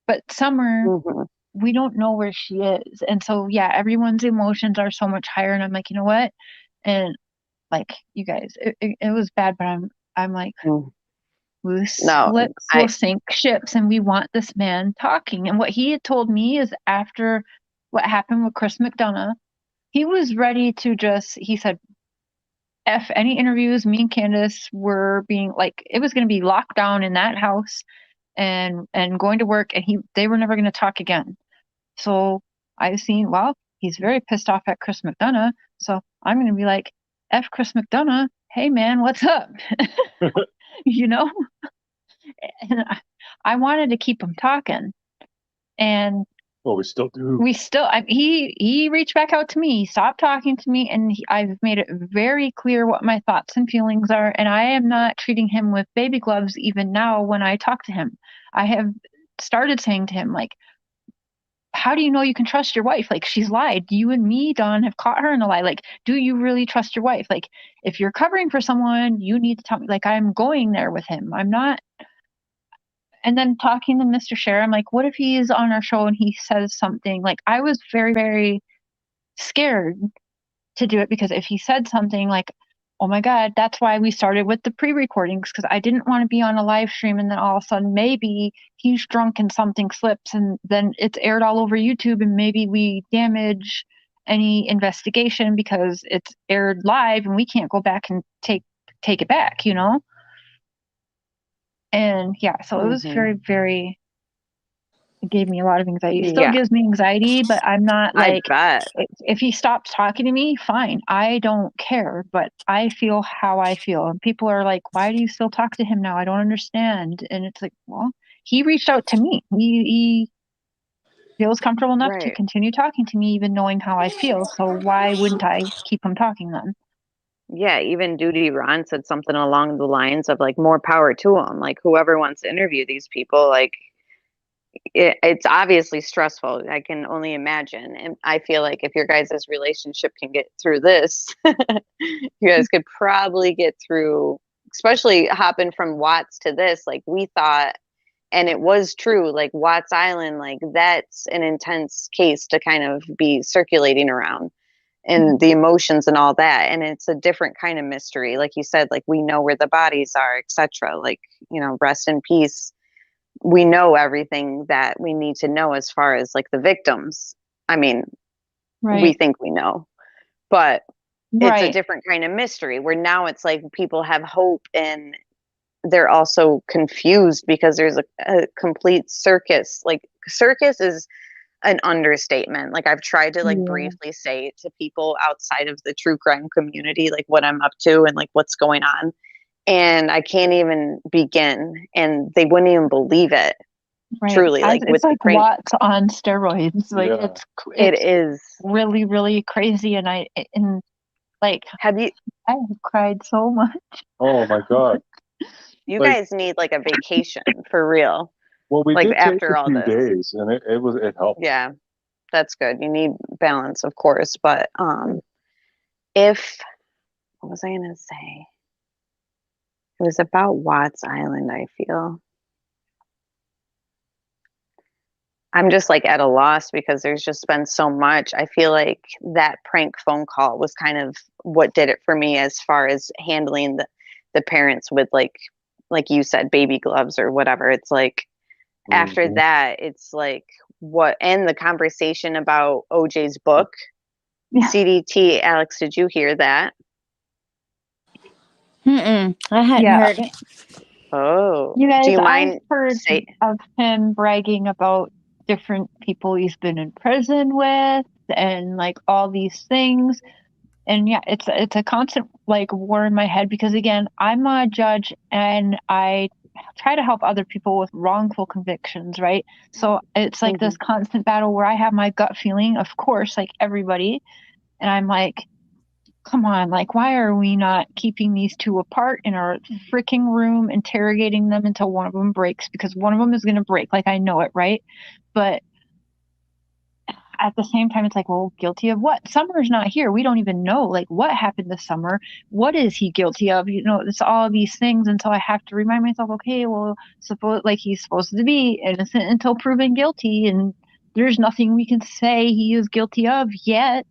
But Summer, we don't know where she is. And so, yeah, everyone's emotions are so much higher. And I'm like, you know what? And like, you guys, it was bad, but I'm like, we'll sink ships, and we want this man talking. And what he had told me is, after what happened with Chris McDonough, he was ready to he said, F any interviews. Me and Candace were being like, it was going to be locked down in that house and going to work, and they were never going to talk again. So I've seen, well, he's very pissed off at Chris McDonough. So I'm going to be like, F Chris McDonough. Hey man, what's up? You know? And I wanted to keep him talking. And well, we still do. He reached back out to me. He stopped talking to me, and I've made it very clear what my thoughts and feelings are. And I am not treating him with baby gloves even now when I talk to him. I have started saying to him, like, how do you know you can trust your wife? Like, she's lied. You and me, Dawn, have caught her in a lie. Like, do you really trust your wife? Like, if you're covering for someone, you need to tell me. Like, I'm going there with him. I'm not. And then talking to Mr. Scher, I'm like, what if he is on our show and he says something? Like, I was very, very scared to do it, because if he said something like, oh my God, that's why we started with the pre-recordings, because I didn't want to be on a live stream and then all of a sudden maybe he's drunk and something slips and then it's aired all over YouTube and maybe we damage any investigation because it's aired live and we can't go back and take it back, you know? And yeah, so it was very, very, it gave me a lot of anxiety. It still gives me anxiety, but I'm not like, if he stops talking to me, fine. I don't care, but I feel how I feel. And people are like, why do you still talk to him now? I don't understand. And it's like, well, he reached out to me. He feels comfortable enough to continue talking to me, even knowing how I feel. So why wouldn't I keep him talking then? Yeah, even Duty Ron said something along the lines of like, more power to him. Like, whoever wants to interview these people, like, it's obviously stressful. I can only imagine. And I feel like if your guys' relationship can get through this, you guys could probably get through, especially hopping from Watts to this. Like, we thought, and it was true, like Watts Island, like that's an intense case to kind of be circulating around, and the emotions and all that. And it's a different kind of mystery. Like you said, like, we know where the bodies are, etc. Like, you know, rest in peace. We know everything that we need to know as far as like the victims. I mean, we think we know, but it's a different kind of mystery where now it's like people have hope and they're also confused because there's a complete circus. Like, circus is an understatement. Like, I've tried to like briefly say to people outside of the true crime community, like what I'm up to and like what's going on. And I can't even begin, and they wouldn't even believe it. Truly, like it's like Watts on steroids. Like it is really, really crazy. And like, I have cried so much. Oh my God! You guys need like a vacation for real. Well, we like did after take a all few this days, and it helped. Yeah, that's good. You need balance, of course. But what was I gonna say? It was about Watts Island, I feel. I'm just like at a loss because there's just been so much. I feel like that prank phone call was kind of what did it for me as far as handling the parents with like you said, baby gloves or whatever. It's like after that, it's like what, and the conversation about OJ's book. CDT, Alex, did you hear that? I hadn't heard it. Oh, you guys, do you mind? I've heard of him bragging about different people he's been in prison with and like all these things. And yeah, it's a constant like war in my head because again, I'm a judge and I try to help other people with wrongful convictions, right? So it's like this constant battle where I have my gut feeling, of course, like everybody, and I'm like, come on, like, why are we not keeping these two apart in our freaking room, interrogating them until one of them breaks? Because one of them is going to break. Like, I know it, right? But at the same time, it's like, well, guilty of what? Summer's not here. We don't even know, like, what happened this summer. What is he guilty of? You know, it's all of these things. And so I have to remind myself, okay, well, he's supposed to be innocent until proven guilty. And there's nothing we can say he is guilty of yet.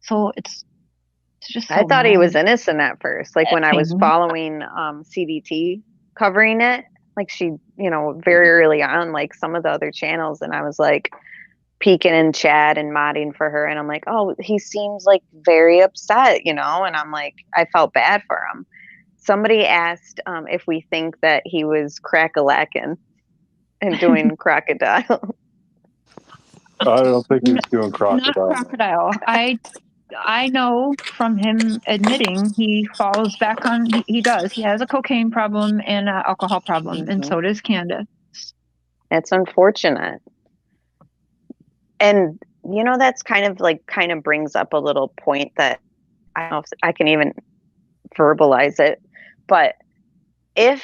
So it's just so I thought he annoying. was innocent at first. Like when I was following CDT covering it, like she, you know, very early on, like some of the other channels, and I was like peeking in chat and modding for her, and I'm like, oh, he seems like very upset, you know, and I'm like, I felt bad for him. Somebody asked if we think that he was crack-a-lacking and doing crocodile. I don't think he's doing crocodile. Not crocodile. I know from him admitting he falls back on, he does. He has a cocaine problem and an alcohol problem, and so does Candace. It's unfortunate. And, you know, that's kind of brings up a little point that I don't know if I can even verbalize it, but if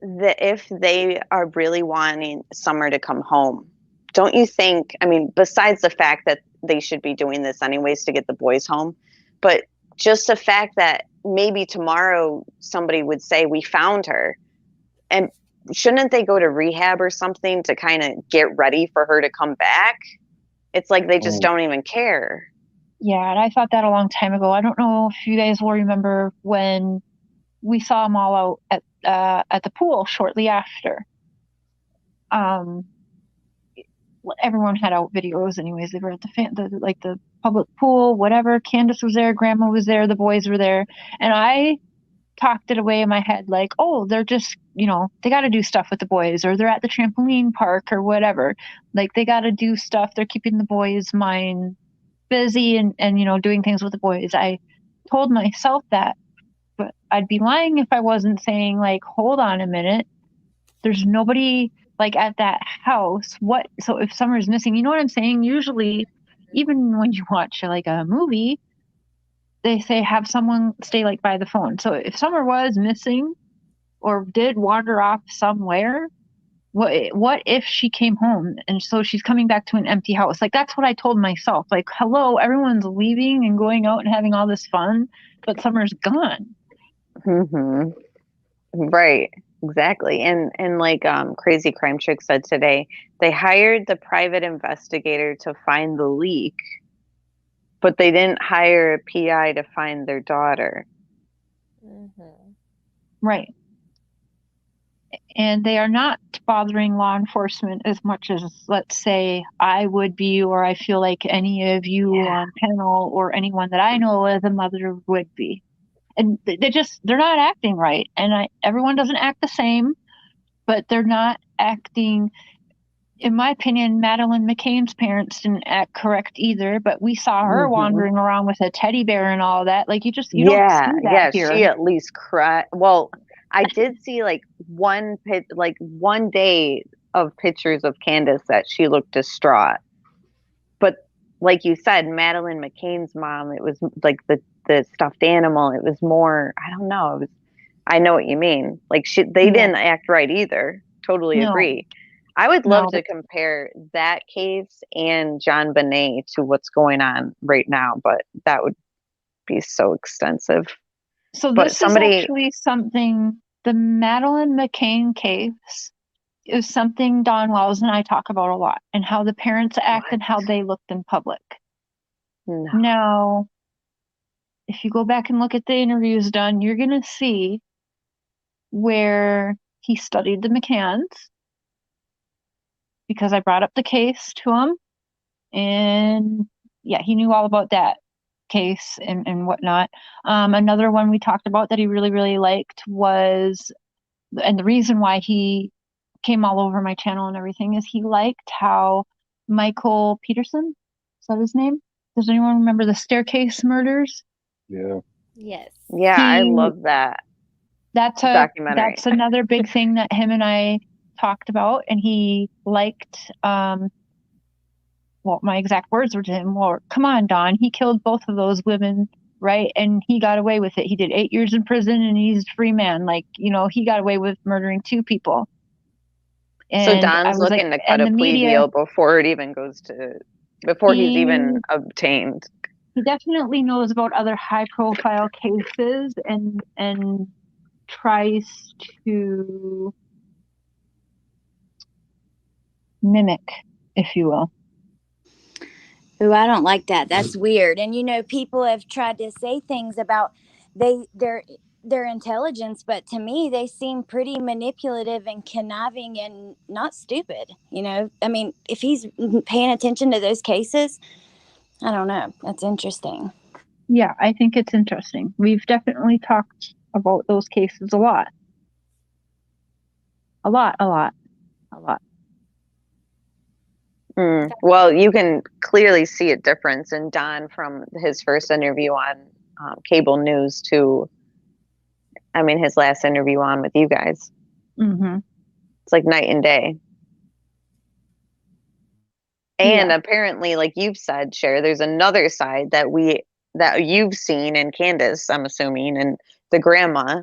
they are really wanting Summer to come home, don't you think, I mean, besides the fact that they should be doing this anyways to get the boys home, but just the fact that maybe tomorrow somebody would say, we found her, and shouldn't they go to rehab or something to kind of get ready for her to come back? It's like they just don't even care. Yeah, and I thought that a long time ago. I don't know if you guys will remember when we saw them all out at the pool shortly after. Everyone had out videos anyways. They were at the public pool, whatever. Candace was there, Grandma was there, the boys were there, and I talked it away in my head like, oh, they're just, you know, they got to do stuff with the boys, or they're at the trampoline park or whatever. Like, they got to do stuff. They're keeping the boys' mind busy and you know, doing things with the boys. I told myself that, but I'd be lying if I wasn't saying, like, hold on a minute. There's nobody like at that house. So if Summer's missing, you know what I'm saying? Usually, even when you watch like a movie, they say have someone stay like by the phone. So if Summer was missing or did wander off somewhere, what if she came home and so she's coming back to an empty house? Like, that's what I told myself. Like, hello, everyone's leaving and going out and having all this fun, but Summer's gone. Right. Exactly. And like Crazy Crime Chick said today, they hired the private investigator to find the leak, but they didn't hire a PI to find their daughter. Right. And they are not bothering law enforcement as much as, let's say, I would be, or I feel like any of you on panel or anyone that I know as a mother would be. And they're not acting right. And everyone doesn't act the same, but they're not acting, in my opinion. Madeleine McCann's parents didn't act correct either, but we saw her wandering around with a teddy bear and all that. Like, you don't see that here. She at least cried. Well, I did see like one day of pictures of Candace that she looked distraught. But like you said, Madeleine McCann's mom, it was like the stuffed animal. It was more, I don't know. I know what you mean. Like they didn't act right either. Totally agree. I would love to compare that case and John Bonet to what's going on right now, but that would be so extensive. So this is actually something, the Madeleine McCann case is something Don Wells and I talk about a lot, and how the parents act and how they looked in public. Now, if you go back and look at the interviews done, you're going to see where he studied the McCanns, because I brought up the case to him, and he knew all about that case and whatnot. Another one we talked about that he really, really liked was, and the reason why he came all over my channel and everything, is he liked how Michael Peterson, is that his name? Does anyone remember the staircase murders? Yeah. Yes. Yeah, I love that. That's another big thing that him and I talked about, and he liked, my exact words were to him were, come on, Don, he killed both of those women right? And he got away with it. He did 8 years in prison and he's a free man. Like, he got away with murdering 2 people. And so Don's looking to cut a plea deal before he's even obtained. He definitely knows about other high profile cases and tries to mimic, if you will. Ooh, I don't like that. That's weird. And people have tried to say things about their intelligence, but to me they seem pretty manipulative and conniving and not stupid. I mean, if he's paying attention to those cases, I don't know. That's interesting. Yeah, I think it's interesting. We've definitely talked about those cases a lot. A lot. Well, you can clearly see a difference in Don from his first interview on cable news to, his last interview on with you guys. Mm-hmm. It's like night and day. And apparently, like you've said, Cher, there's another side that you've seen in Candace, I'm assuming, and the grandma.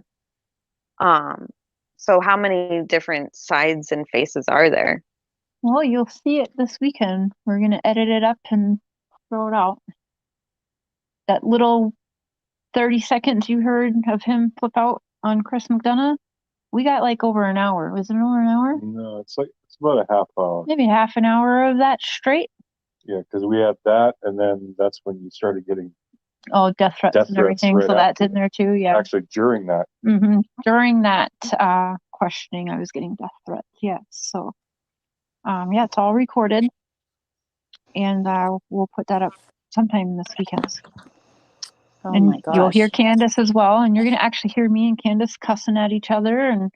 So how many different sides and faces are there? Well, you'll see it this weekend. We're going to edit it up and throw it out. That little 30 seconds you heard of him flip out on Chris McDonough, we got like over an hour. Was it over an hour? No, it's about a half hour. Maybe half an hour of that straight. Yeah, because we had that, and then that's when you started getting death threats and everything. Right, so that's in there too. Yeah. Actually, during that. Mm-hmm. During that questioning, I was getting death threats. Yes. So, it's all recorded, and we'll put that up sometime this weekend. Oh and my gosh. You'll hear Candace as well, and you're going to actually hear me and Candace cussing at each other and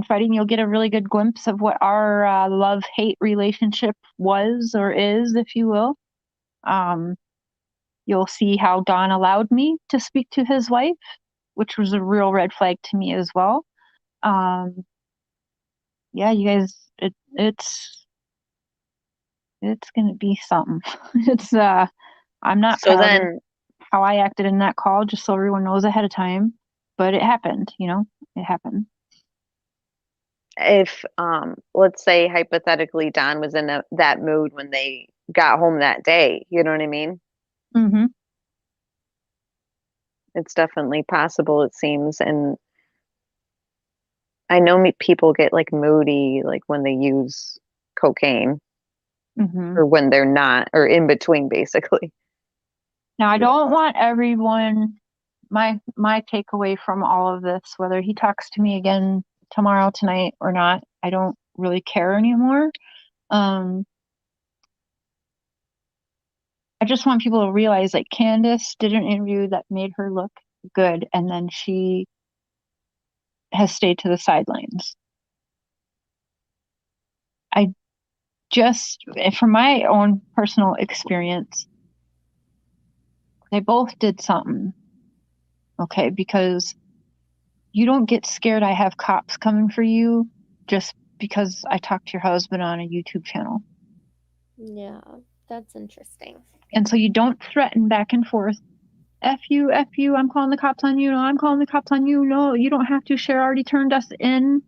fighting. You'll get a really good glimpse of what our love-hate relationship was or is, if you will. You'll see how Don allowed me to speak to his wife, which was a real red flag to me as well. You guys, it's going to be something. I'm not so proud then of how I acted in that call, just so everyone knows ahead of time, but it happened, it happened. If let's say hypothetically Don was in that mood when they got home that day, you know what I mean? Mm-hmm. It's definitely possible, it seems. And I know people get like moody like when they use cocaine, or when they're not, or in between, basically. Now, I don't want everyone, my takeaway from all of this, whether he talks to me again tomorrow, tonight, or not, I don't really care anymore. I just want people to realize, like, Candace did an interview that made her look good, and then she has stayed to the sidelines. I just, from my own personal experience, they both did something. Okay, because you don't get scared I have cops coming for you just because I talked to your husband on a YouTube channel. Yeah, that's interesting. And so you don't threaten back and forth. F you, I'm calling the cops on you. No, I'm calling the cops on you. No, you don't have to. Cher already turned us in.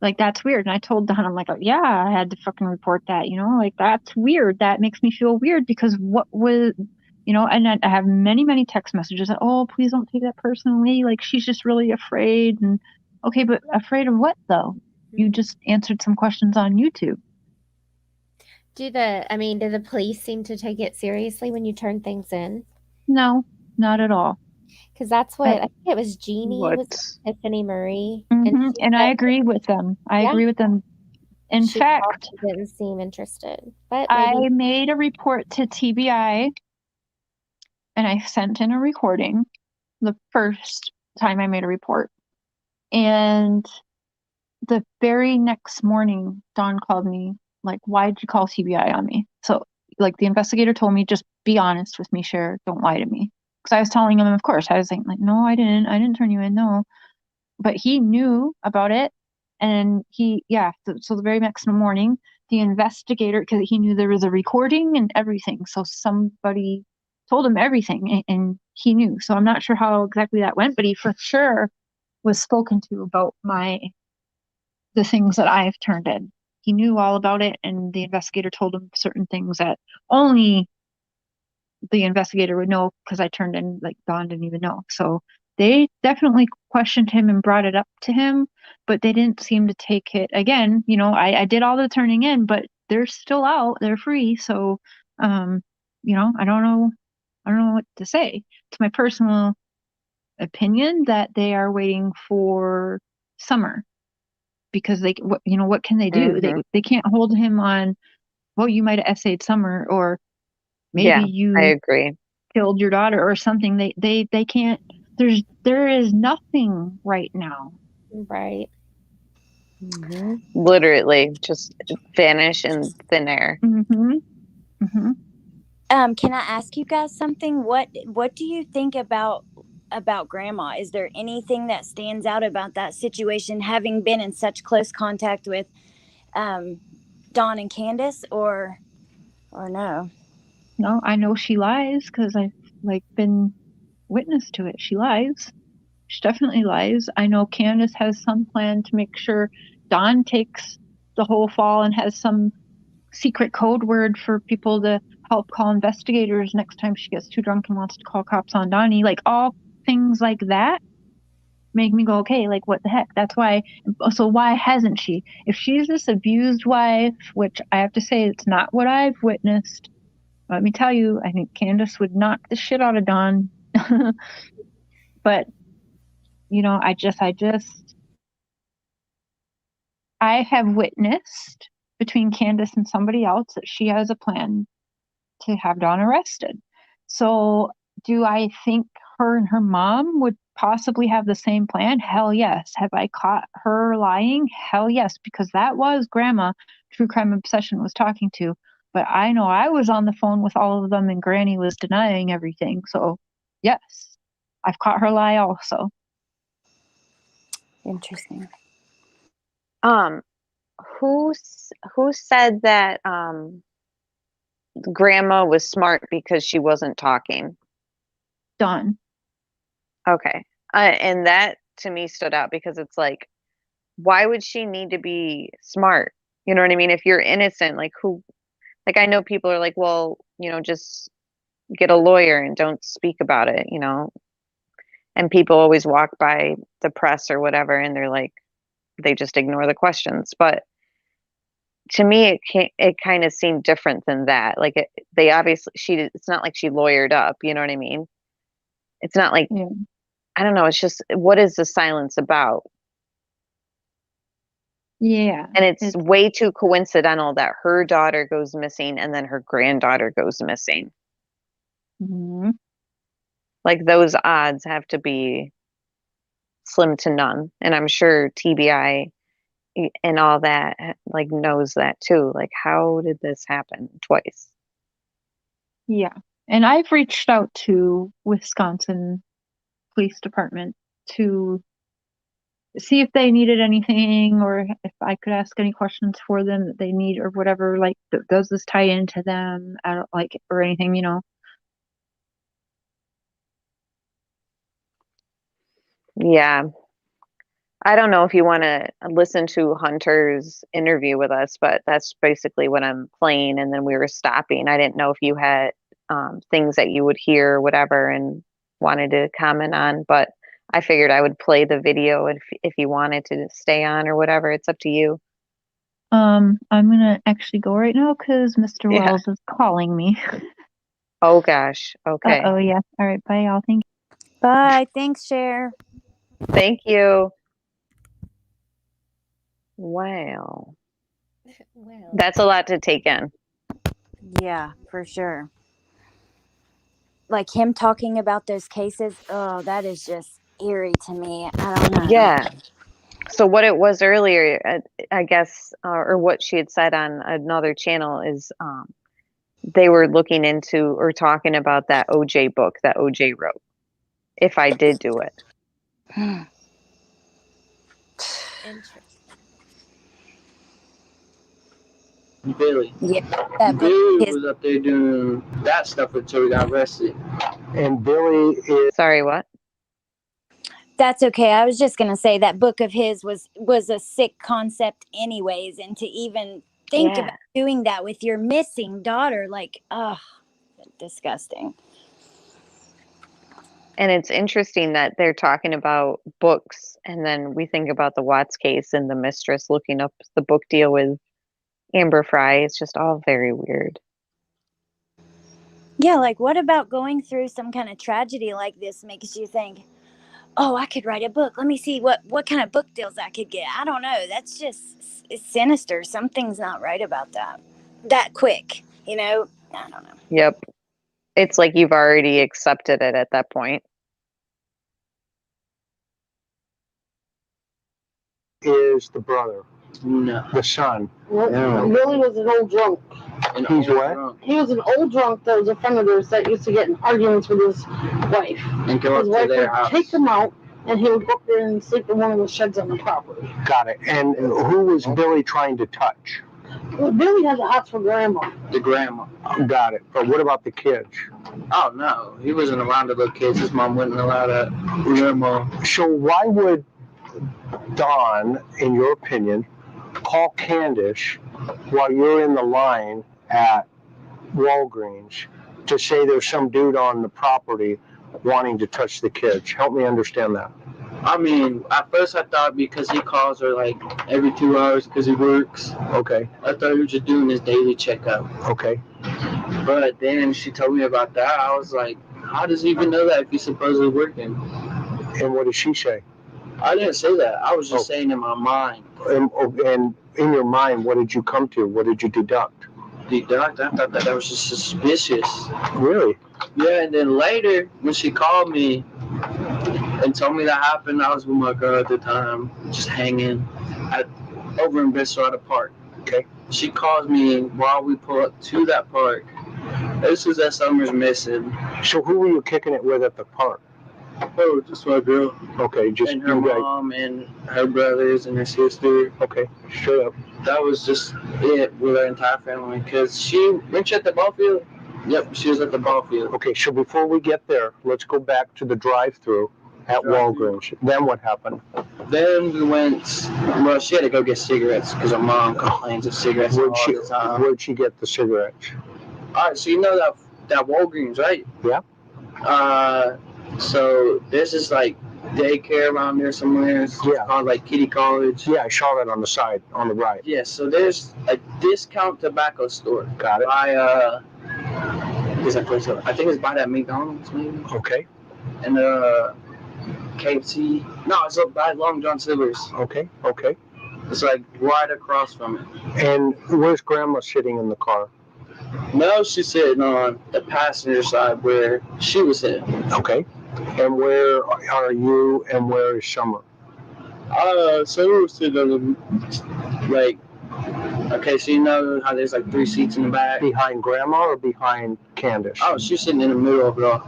Like, that's weird. And I told Don, I'm like, yeah, I had to fucking report that, like, that's weird. That makes me feel weird because what was, and I have many, many text messages that, oh, please don't take that personally. Like, she's just really afraid. And okay, but afraid of what though? You just answered some questions on YouTube. Do the police seem to take it seriously when you turn things in? No, not at all. Because that's what I think it was. Jeannie was Tiffany Murray, and I agree with them. Agree with them. In fact, she didn't seem interested. But I made a report to TBI, and I sent in a recording the first time I made a report, and the very next morning, Dawn called me like, "Why'd you call TBI on me?" So, like, the investigator told me, "Just be honest with me, Cher. Don't lie to me." Because I was telling him, of course, I was saying, like, no, I didn't turn you in, no. But he knew about it. And so the very next morning, the investigator, because he knew there was a recording and everything. So somebody told him everything, and he knew. So I'm not sure how exactly that went, but he for sure was spoken to about the things that I've turned in. He knew all about it, and the investigator told him certain things that only the investigator would know, because I turned in, like, Dawn didn't even know. So they definitely questioned him and brought it up to him, but they didn't seem to take it. Again, I did all the turning in, but they're still out, they're free. So I don't know what to say. It's my personal opinion that they are waiting for Summer, because what can they do? They can't hold him on, well, you might have essayed Summer, or maybe I agree. killed your daughter or something. They can't. There is nothing right now. Right. Literally just vanish in thin air. Can I ask you guys something? What do you think about Grandma? Is there anything that stands out about that situation, having been in such close contact with Dawn and Candace, or no? No, I know she lies because I've been witness to it. She lies. She definitely lies. I know Candace has some plan to make sure Dawn takes the whole fall and has some secret code word for people to help call investigators next time she gets too drunk and wants to call cops on Donnie. Like, all things like that make me go, okay, like, what the heck? That's why. So why hasn't she? If she's this abused wife, which I have to say, it's not what I've witnessed. Let me tell you, I think Candace would knock the shit out of Dawn. But I have witnessed between Candace and somebody else that she has a plan to have Dawn arrested. So do I think her and her mom would possibly have the same plan? Hell yes. Have I caught her lying? Hell yes, because that was Grandma True Crime Obsession was talking to. But I know I was on the phone with all of them and Granny was denying everything. So yes, I've caught her lie also. Interesting. Who said that Grandma was smart because she wasn't talking? Dawn. Okay. And that to me stood out because it's like, why would she need to be smart? You know what I mean? If you're innocent, I know people are like, well, just get a lawyer and don't speak about it, and people always walk by the press or whatever and they're like, they just ignore the questions. But to me, it kind of seemed different than that. Like, they obviously, it's not like she lawyered up, you know what I mean? It's not like, Yeah. I don't know. It's just, what is the silence about? Yeah. And it's way too coincidental that her daughter goes missing and then her granddaughter goes missing. Like, those odds have to be slim to none. And I'm sure TBI and all that knows that too. Like, how did this happen twice? Yeah. And I've reached out to Wisconsin Police Department to see if they needed anything, or if I could ask any questions for them that they need or whatever. Like, does this tie into them? I don't or anything, Yeah. I don't know if you want to listen to Hunter's interview with us, but that's basically what I'm playing. And then we were stopping. I didn't know if you had things that you would hear or whatever and wanted to comment on, but I figured I would play the video if you wanted to stay on or whatever. It's up to you. I'm gonna actually go right now because Mr. Wells is calling me. Oh gosh. Okay. Oh yeah. All right. Bye, y'all. Thank you. Bye. Thanks, Cher. Thank you. Wow. That's a lot to take in. Yeah, for sure. Like, him talking about those cases, oh, that is just eerie to me. I don't know. Yeah. So what it was earlier, I guess, or what she had said on another channel is they were looking into or talking about that OJ book that OJ wrote, if I did do it. Interesting. Billy. Yeah. Billy was up there doing that stuff until he got arrested. And Billy is... Sorry, what? That's okay. I was just going to say that book of his was a sick concept anyways. And to even think about doing that with your missing daughter, like, oh, disgusting. And it's interesting that they're talking about books, and then we think about the Watts case and the mistress looking up the book deal with Amber Fry. It's just all very weird. Yeah, like what about going through some kind of tragedy like this makes you think, oh, I could write a book. Let me see what kind of book deals I could get. I don't know. That's just it's sinister. Something's not right about that quick, you know? I don't know. Yep. It's like you've already accepted it at that point. Is the brother. No. The son. Well, Billy was an old drunk. He's what? He was an old drunk that was a friend of theirs that used to get in arguments with his wife. And go his up wife to their would house. take him out, and he would go up there and sleep in one of the sheds on the property. Got it. And who was Billy trying to touch? Well, Billy had the hots for grandma. The grandma. Got it. But what about the kids? Oh, no. He wasn't around the little kids. His mom wouldn't allow that. Grandma. So why would Don, in your opinion, call Candace while you're in the line at Walgreens to say there's some dude on the property wanting to touch the kids? Help me understand that. I mean, at first I thought because he calls her like every 2 hours because he works. Okay. I thought he was just doing his daily checkup. Okay. But then she told me about that. I was like, how does he even know that if he's supposedly working? And what did she say? I didn't say that. I was just saying in my mind. And in your mind, what did you come to? What did you deduct? Deduct? I thought that was just suspicious. Really? Yeah, and then later, when she called me and told me that happened, I was with my girl at the time, just hanging over in Bristol at a park. Okay. She calls me while we pull up to that park. This was that Summer's missing. So who were you kicking it with at the park? Oh, just my girl. Okay, just and her mom and her brothers and her sister. Okay, straight up. That was just it with our entire family. Because she went at the ball field. Yep, she was at the ball field. Okay, so before we get there, let's go back to the drive-thru at Walgreens. Then what happened? Then we went. Well, she had to go get cigarettes because her mom complains of cigarettes all the time. Where'd she get the cigarettes? All right, so you know that Walgreens, right? Yeah. So there's this like daycare around there somewhere. It's called like Kitty College. Yeah, I saw that on the side, on the right. Yeah, so there's a discount tobacco store. Got it. By is that place? I think it's by that McDonald's maybe. Okay. And KFC. No, it's up by Long John Silver's. Okay. Okay. It's like right across from it. And where's Grandma sitting in the car? No, she's sitting on the passenger side where she was sitting. Okay. And where are you and where is Summer? Summer was sitting on the, like, okay, so you know how there's like 3 seats in the back? Behind Grandma or behind Candace? Oh, she's sitting in the middle of it all.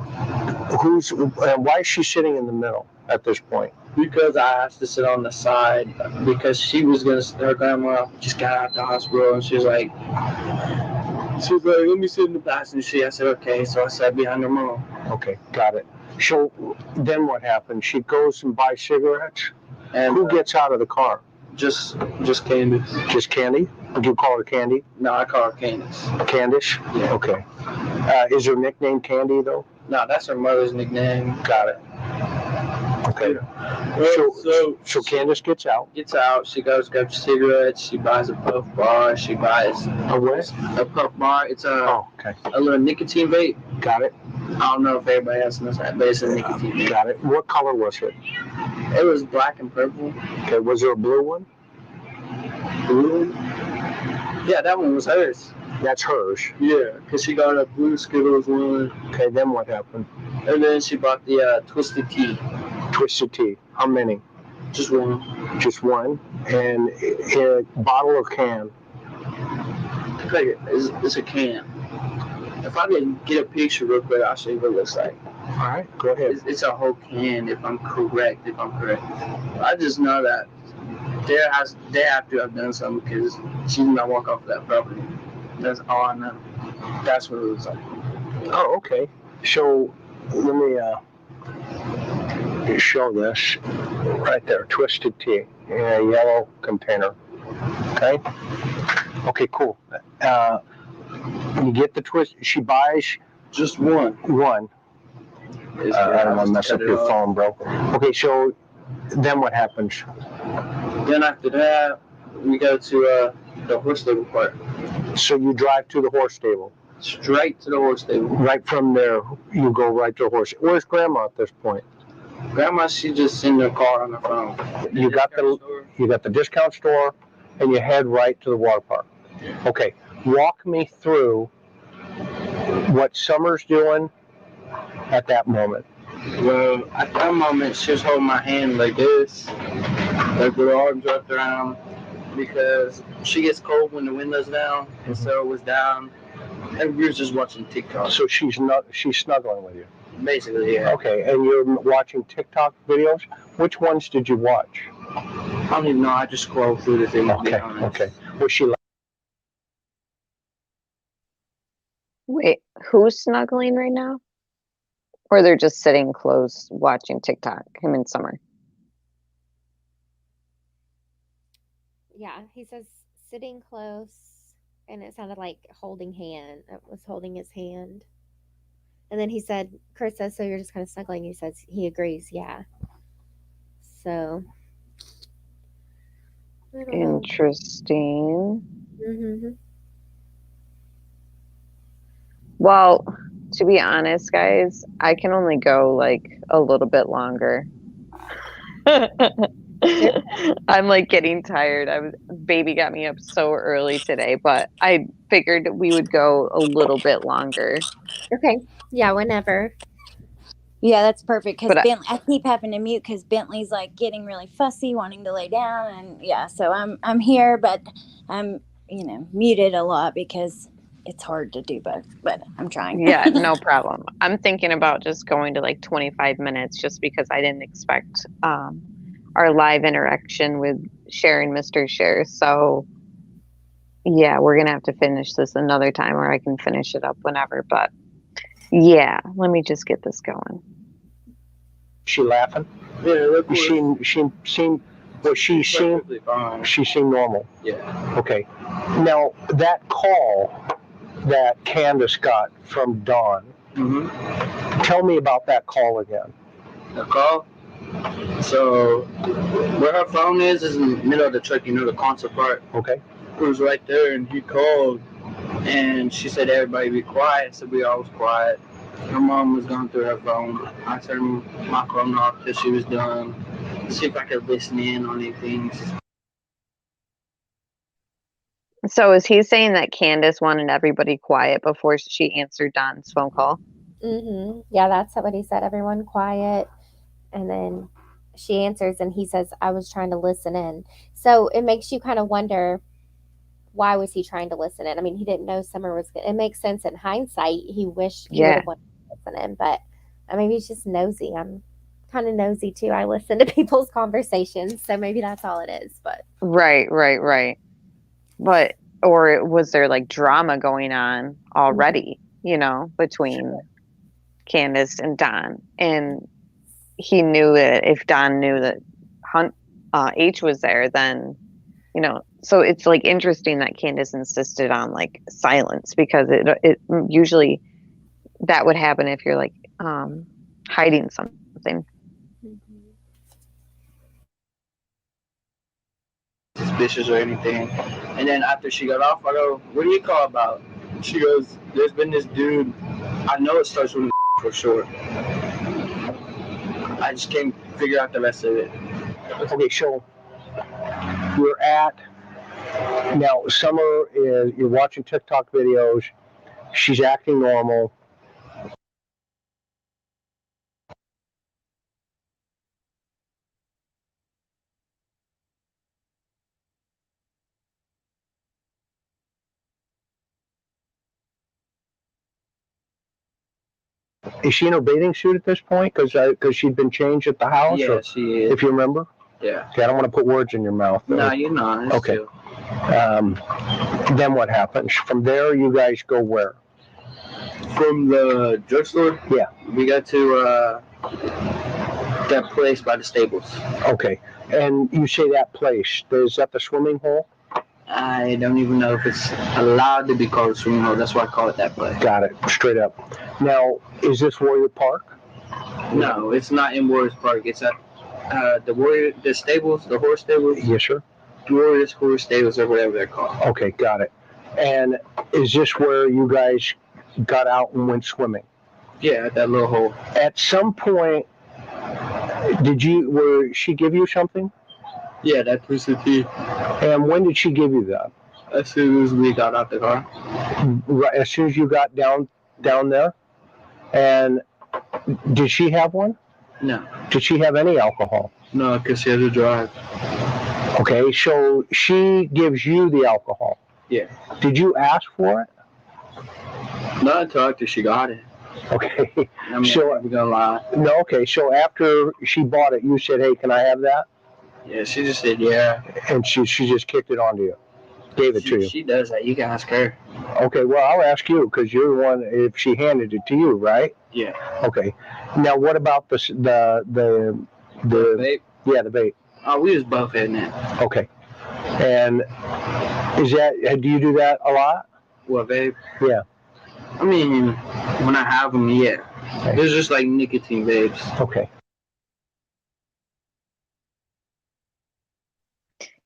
Why is she sitting in the middle at this point? Because I asked to sit on the side because she was her grandma just got out of the hospital and she was like, let me sit in the passenger seat. I said, okay. So I sat behind her mom. Okay, got it. So then what happened? She goes and buys cigarettes? And who gets out of the car? Just Candace. Just Candy? Did you call her Candy? No, I call her Candace. Candace? Yeah. Okay. Is her nickname Candy, though? No, that's her mother's nickname. Got it. Okay. So Candace gets out. She goes grabs cigarettes. She buys a puff bar. She buys a what? A puff bar. It's a little nicotine vape. Got it. I don't know if everybody else knows that, but it's a nicotine vape. Got it. What color was it? It was black and purple. Okay. Was there a blue one? Blue? Yeah, that one was hers. That's hers? Yeah, because she got a blue Skittles one. Okay, then what happened? And then she bought the Twisted Tea. Twisted Tea. How many? Just one. Just one? And a bottle or can? It's a can. If I can get a picture real quick, I'll show you what it looks like. All right, go ahead. It's a whole can, if I'm correct. I just know that they have to have done something because she did not walk off that property. That's all I know. That's what it was like. Oh, okay. So let me show this right there, Twisted Tea in a yellow container. Okay. Okay, cool. You get the twist. She buys just one. One. I don't want to mess up your phone, bro. Okay, so then what happens? Then after that, we go to the horse stable part. So you drive to the horse stable? Straight to the horse stable. Right from there, you go right to the horse. Where's Grandma at this point? Grandma, she just in the car on the phone. You got the discount store, and you head right to the water park. Okay, walk me through what Summer's doing at that moment. Well, at that moment, she was holding my hand like this, like with her arms wrapped around, because she gets cold when the window's down, and so it was down, and we were just watching TikTok. So she's snuggling with you? Basically, yeah. Okay, and you're watching TikTok videos? Which ones did you watch? I don't even know, I just scrolled through the thing. Okay. Was she Wait, who's snuggling right now? Or they're just sitting close watching TikTok, him and Summer? Yeah, he says sitting close, and it sounded like holding hand. It was holding his hand. And then he said, Chris says, so you're just kind of snuggling. He says he agrees, yeah. So. Interesting. Mm-hmm. Well, to be honest, guys, I can only go like a little bit longer. I'm like getting tired. Baby got me up so early today, but I figured we would go a little bit longer. Okay. Yeah, whenever. Yeah, that's perfect because I keep having to mute because Bentley's like getting really fussy, wanting to lay down, and yeah, so I'm here, but I'm muted a lot because it's hard to do both, but I'm trying. Yeah, no problem. I'm thinking about just going to like 25 minutes just because I didn't expect our live interaction with sharing Mr. Share. So yeah, we're gonna have to finish this another time, or I can finish it up whenever. But yeah, let me just get this going. She laughing? Yeah, she seemed normal. Yeah. Okay. Now that call that Candace got from Dawn. Mm-hmm. Tell me about that call again. The call? So where her phone is in the middle of the truck, the console part. Okay. It was right there, and he called, and she said everybody be quiet, so we all was quiet. Her mom was going through her phone. I turned my phone off till she was done. See if I could listen in on anything. So is he saying that Candace wanted everybody quiet before she answered Don's phone call? Mm-hmm. Yeah, that's what he said. Everyone quiet. And then she answers and he says, I was trying to listen in. So it makes you kind of wonder, why was he trying to listen in? I mean, he didn't know Summer was good. It makes sense in hindsight. He wished he would have wanted to listen in, but maybe he's just nosy. I'm kind of nosy too. I listen to people's conversations, so maybe that's all it is. But right. But or was there like drama going on already? Between Candace and Don, and he knew that if Don knew that H was there, then so it's like interesting that Candace insisted on like silence, because it usually that would happen if you're like hiding something. Suspicious or anything. And then after she got off, I go, what do you call about? She goes, there's been this dude, I know it starts with a for sure. I just can't figure out the rest of it. Okay, so we're at now. Summer you're watching TikTok videos. She's acting normal. Is she in her bathing suit at this point? Because she'd been changed at the house? Yeah, she is. If you remember. Yeah. Okay, I don't want to put words in your mouth. No, you're not. It's okay. Chill. Then what happens? From there, you guys go where? From the drugstore? Yeah. We got to that place by the stables. Okay. And you say that place, is that the swimming hole? I don't even know if it's allowed to be called a swimming hole. That's why I call it that place. Got it. Straight up. Now, is this Warrior Park? No, it's not in Warriors Park. It's at the stables, the horse stables. Yes, sir. Warriors Horse Stables or whatever they're called. Okay, got it. And is this where you guys got out and went swimming? Yeah, at that little hole. At some point, where she give you something? Yeah, that Twisted Tea. And when did she give you that? As soon as we got out the car. Right, as soon as you got down there? And did she have one? No. Did she have any alcohol? No, because she had to drive. Okay, so she gives you the alcohol. Yeah. Did you ask for it? Not until after she got it. Okay. I'm not gonna lie. No, okay, so after she bought it, you said, hey, can I have that? Yeah, she just said yeah. And she just kicked it onto you. Gave it to you. She does that. You can ask her. Okay, well, I'll ask you because you're the one, if she handed it to you, right? Yeah. Okay. Now, what about the vape? Yeah, the vape. Oh, we was both in it. Okay. And do you do that a lot? What, vape? Yeah. I mean, when I have them, yeah. Okay. There's just like nicotine vapes. Okay.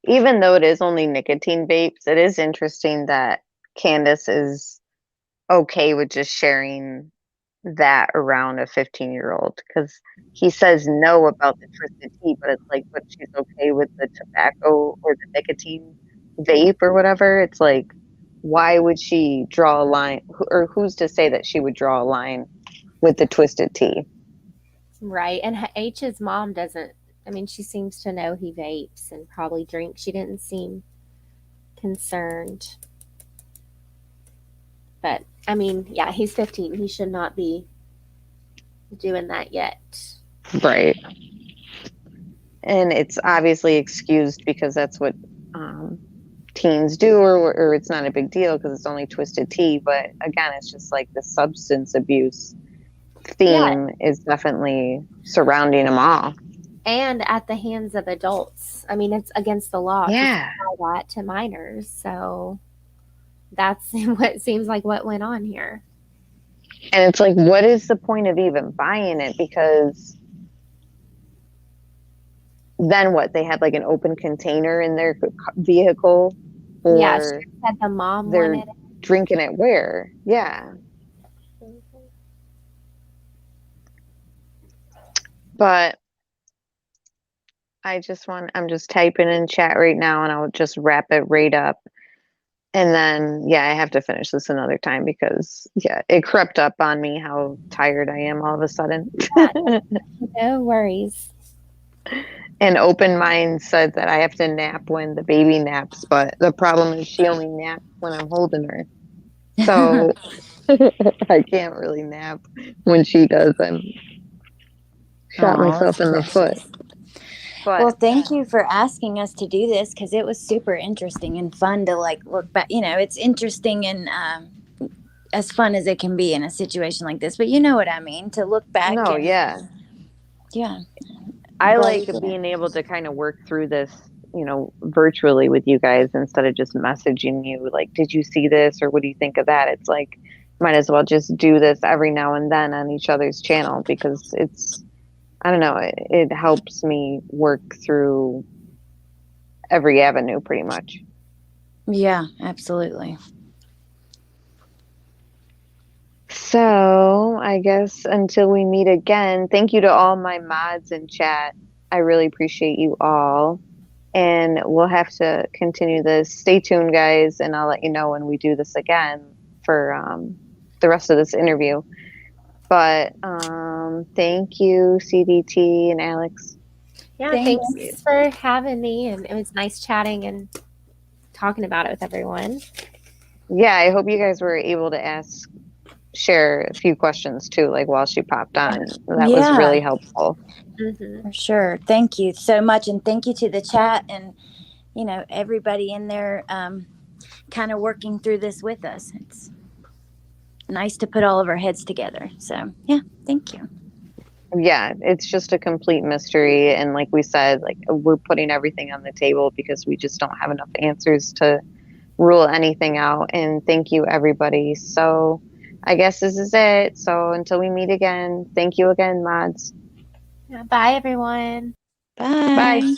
Even though it is only nicotine vapes, it is interesting that Candace is okay with just sharing that around a 15-year-old, because he says no about the Twisted Tea, but it's like, but she's okay with the tobacco or the nicotine vape or whatever. It's like, why would she draw a line, or who's to say that she would draw a line with the Twisted Tea? Right. And H's mom doesn't, I mean, she seems to know he vapes and probably drinks. She didn't seem concerned. But, I mean, yeah, he's 15. He should not be doing that yet. Right. And it's obviously excused because that's what teens do, or it's not a big deal because it's only Twisted Tea. But again, it's just like the substance abuse theme is definitely surrounding them all. And at the hands of adults. I mean, it's against the law to supply that to minors. So that's what seems like what went on here. And it's like, what is the point of even buying it? Because then what? They had like an open container in their vehicle? Or yeah, she said the mom they're wanted it. Drinking it where? Yeah. But I'm just typing in chat right now and I'll just wrap it right up. And then, I have to finish this another time because, it crept up on me how tired I am all of a sudden. No worries. And Open Mind said that I have to nap when the baby naps, but the problem is she only naps when I'm holding her. So I can't really nap when she does. I'm shot myself in the foot. But, well, thank you for asking us to do this because it was super interesting and fun to like look back. You know, it's interesting and as fun as it can be in a situation like this. But you know what I mean? To look back. No, yeah. I like being able to kind of work through this, virtually with you guys instead of just messaging you like, did you see this or what do you think of that? It's like, might as well just do this every now and then on each other's channel because I don't know, it helps me work through every avenue pretty much. Yeah, absolutely. So I guess until we meet again, thank you to all my mods in chat. I really appreciate you all. And we'll have to continue this. Stay tuned, guys, and I'll let you know when we do this again for the rest of this interview. But thank you, CDT and Alex. Yeah, thanks for having me. And it was nice chatting and talking about it with everyone. Yeah, I hope you guys were able to ask share a few questions too, like while she popped on. That was really helpful. For sure. Thank you so much. And thank you to the chat and, you know, everybody in there kind of working through this with us. It's nice to put all of our heads together. So, yeah, thank you. Yeah, it's just a complete mystery. And like we said, like we're putting everything on the table because we just don't have enough answers to rule anything out. And thank you, everybody. So I guess this is it. So until we meet again, thank you again, mods. Bye, everyone. Bye. Bye.